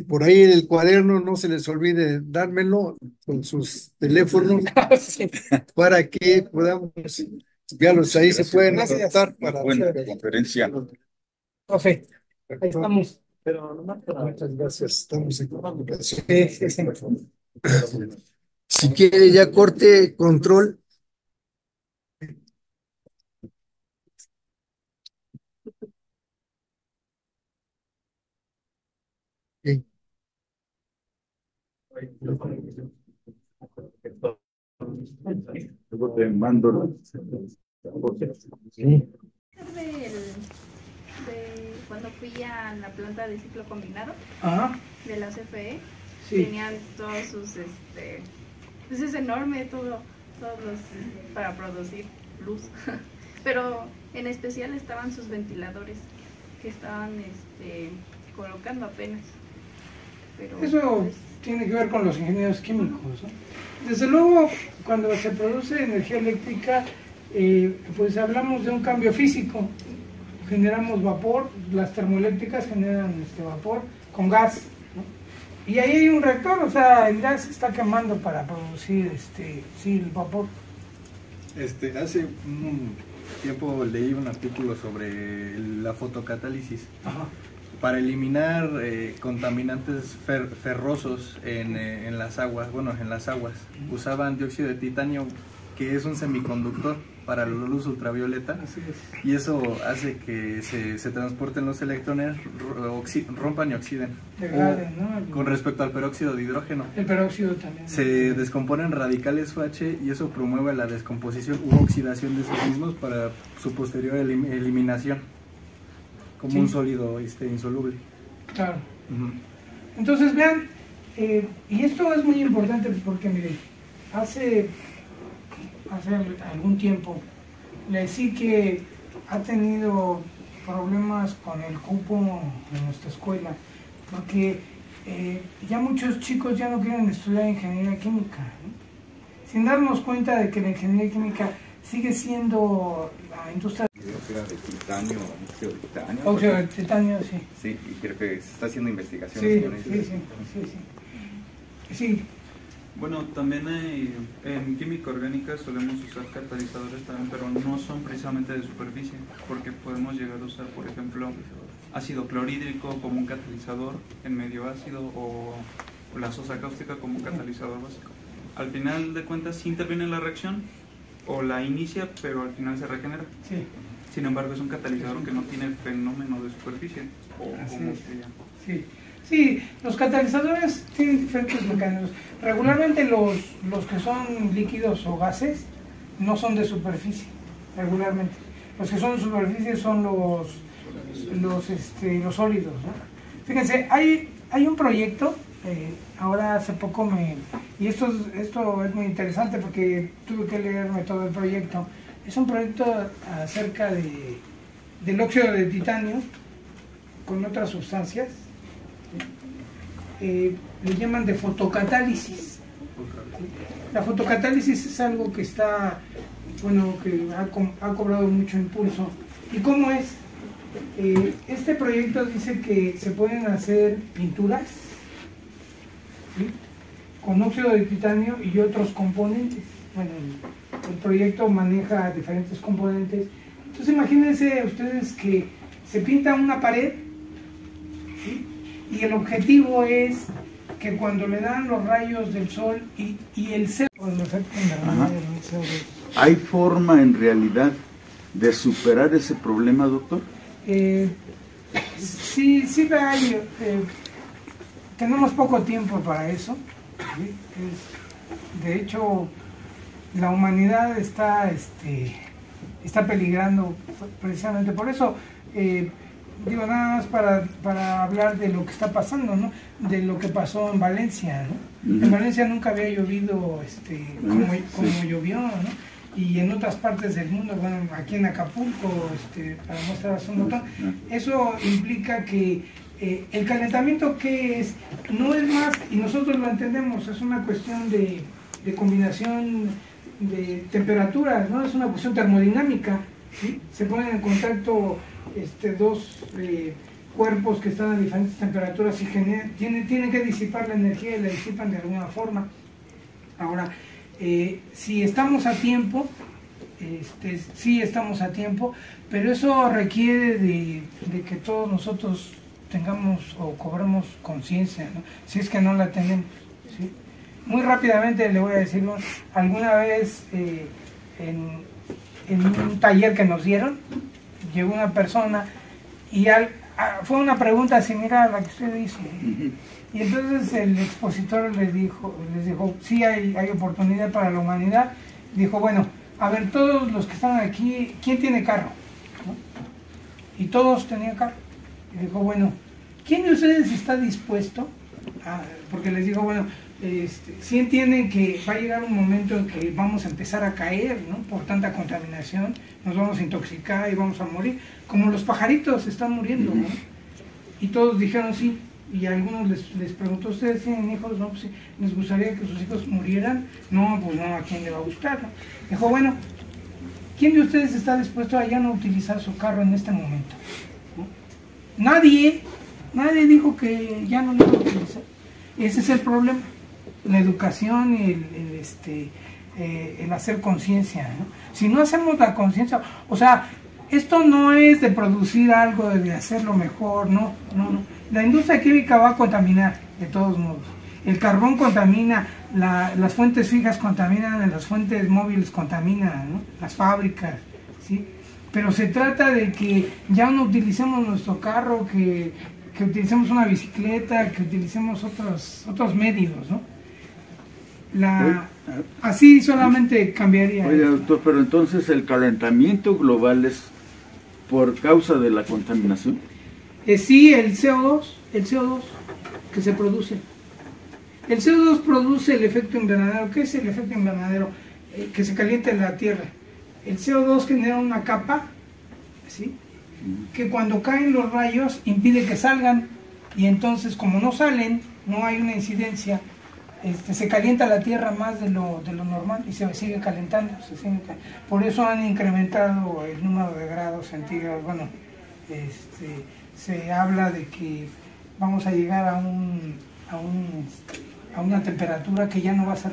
Speaker 1: por ahí el cuaderno no se les olvide dármelo con sus teléfonos
Speaker 3: Sí.
Speaker 1: para que podamos, ya los ahí se pueden
Speaker 3: Gracias.
Speaker 1: adaptar para
Speaker 2: Buena conferencia.
Speaker 3: Profe, ahí estamos.
Speaker 1: Muchas gracias. Estamos en comunicación.
Speaker 3: Sí, sí.
Speaker 1: Si quiere ya corte control. Sí.
Speaker 2: Luego te mando.
Speaker 1: Sí.
Speaker 7: De cuando fui a la planta de ciclo combinado
Speaker 3: Ajá,
Speaker 7: de la CFE,
Speaker 3: sí.
Speaker 7: tenían todos sus, pues es enorme todos los, para producir luz, pero en especial estaban sus ventiladores que estaban, colocando apenas. Pero,
Speaker 3: Eso
Speaker 7: pues,
Speaker 3: tiene que ver con los ingenieros químicos, ¿no? Desde luego, cuando se produce energía eléctrica, pues hablamos de un cambio físico. Generamos vapor, las termoeléctricas generan vapor con gas, ¿no? Y ahí hay un reactor, o sea, el gas se está quemando para producir sí, el vapor.
Speaker 4: Hace un tiempo leí un artículo sobre la fotocatálisis.
Speaker 3: Ajá.
Speaker 4: Para eliminar contaminantes ferrosos en las aguas, usaban dióxido de titanio, que es un semiconductor para la luz ultravioleta,
Speaker 3: Así es.
Speaker 4: y eso hace que se transporten los electrones, rompan y oxiden.
Speaker 3: Degraden, ¿no?
Speaker 4: Con respecto al peróxido de hidrógeno,
Speaker 3: El peróxido también.
Speaker 4: se descomponen radicales OH y eso promueve la descomposición u oxidación de esos mismos para su posterior eliminación como
Speaker 3: Sí.
Speaker 4: un sólido insoluble.
Speaker 3: Claro.
Speaker 4: Ujú.
Speaker 3: Entonces, vean, y esto es muy importante porque, miren, hace algún tiempo le decía que ha tenido problemas con el cupo en nuestra escuela, porque ya muchos chicos ya no quieren estudiar ingeniería química, ¿no? Sin darnos cuenta de que la ingeniería química sigue siendo la industria.
Speaker 6: Óxido de titanio, óxido de titanio.
Speaker 3: Óxido de titanio, sí.
Speaker 6: Sí, y creo que se está haciendo investigaciones
Speaker 3: Sí,
Speaker 6: con eso.
Speaker 3: sí.
Speaker 10: Bueno, también en química orgánica solemos usar catalizadores también, pero no son precisamente de superficie, porque podemos llegar a usar, por ejemplo, ácido clorhídrico como un catalizador en medio ácido o la sosa cáustica como catalizador básico. Al final de cuentas sí interviene en la reacción o la inicia, pero al final se regenera.
Speaker 3: Sí.
Speaker 10: Sin embargo, es un catalizador que no tiene el fenómeno de superficie.
Speaker 3: Así
Speaker 10: como
Speaker 3: es.
Speaker 10: se llama.
Speaker 3: Sí. Sí, los catalizadores tienen diferentes mecanismos. Regularmente los que son líquidos o gases no son de superficie, regularmente. Los que son de superficie son los sólidos, ¿no? Fíjense, hay un proyecto, ahora hace poco y esto es muy interesante porque tuve que leerme todo el proyecto. Es un proyecto acerca del óxido de titanio con otras sustancias. Le llaman de fotocatálisis. La fotocatálisis es algo que está, bueno, que ha cobrado mucho impulso. ¿Y cómo es? Este proyecto dice que se pueden hacer pinturas, ¿sí?, con óxido de titanio y otros componentes. Bueno, el proyecto maneja diferentes componentes. Entonces imagínense ustedes que se pinta una pared, ¿sí?, y el objetivo es que cuando le dan los rayos del sol y el CO2,
Speaker 2: ¿hay forma en realidad de superar ese problema, doctor?
Speaker 3: Sí hay. Tenemos poco tiempo para eso, ¿sí? De hecho, la humanidad está peligrando precisamente por eso. Digo, nada más para hablar de lo que está pasando, ¿no? De lo que pasó en Valencia, ¿no? En Valencia nunca había llovido como llovió, ¿no? Y en otras partes del mundo, bueno, aquí en Acapulco, para mostrar un botón, eso implica que el calentamiento, ¿qué es? No es más, y nosotros lo entendemos, es una cuestión de combinación de temperaturas, ¿no? Es una cuestión termodinámica, ¿sí? Se ponen en contacto dos cuerpos que están a diferentes temperaturas y tienen que disipar la energía y la disipan de alguna forma. Ahora, si estamos a tiempo, sí estamos a tiempo, pero eso requiere de que todos nosotros tengamos o cobremos conciencia, ¿no? Si es que no la tenemos, ¿sí? Muy rápidamente le voy a decir, ¿no? Alguna vez en un taller que nos dieron, llegó una persona y fue una pregunta similar a la que usted hizo. Y entonces el expositor les dijo, sí hay oportunidad para la humanidad. Dijo, bueno, a ver, todos los que están aquí, ¿quién tiene carro? ¿No? Y todos tenían carro. Y dijo, bueno, ¿quién de ustedes está dispuesto porque les digo, bueno, sí entienden que va a llegar un momento en que vamos a empezar a caer, ¿no? Por tanta contaminación, nos vamos a intoxicar y vamos a morir, como los pajaritos están muriendo, ¿no? Y todos dijeron sí, y a algunos les preguntó, ¿ustedes tienen hijos? No, pues sí, ¿les gustaría que sus hijos murieran? No, pues no, ¿a quién le va a gustar? ¿No? Dijo, bueno, ¿quién de ustedes está dispuesto a ya no utilizar su carro en este momento? ¿No? Nadie dijo que ya no lo iba a utilizar. Ese es el problema, la educación y el hacer conciencia, ¿no? Si no hacemos la conciencia, o sea, esto no es de producir algo, de hacerlo mejor, no. La industria química va a contaminar, de todos modos. El carbón contamina, las fuentes fijas contaminan, las fuentes móviles contaminan, ¿no? Las fábricas, ¿sí? Pero se trata de que ya no utilicemos nuestro carro, que utilicemos una bicicleta, que utilicemos otros medios, ¿no? Así solamente cambiaría.
Speaker 11: Oye, doctor, pero entonces el calentamiento global es por causa de la contaminación.
Speaker 3: Sí, el CO2 que se produce. El CO2 produce el efecto invernadero. ¿Qué es el efecto invernadero? Que se calienta la Tierra. El CO2 genera una capa, ¿sí? Que cuando caen los rayos impide que salgan, y entonces como no salen, no hay una incidencia, se calienta la Tierra más de lo normal y se sigue calentando, por eso han incrementado el número de grados centígrados. Bueno, se habla de que vamos a llegar a una temperatura que ya no va a ser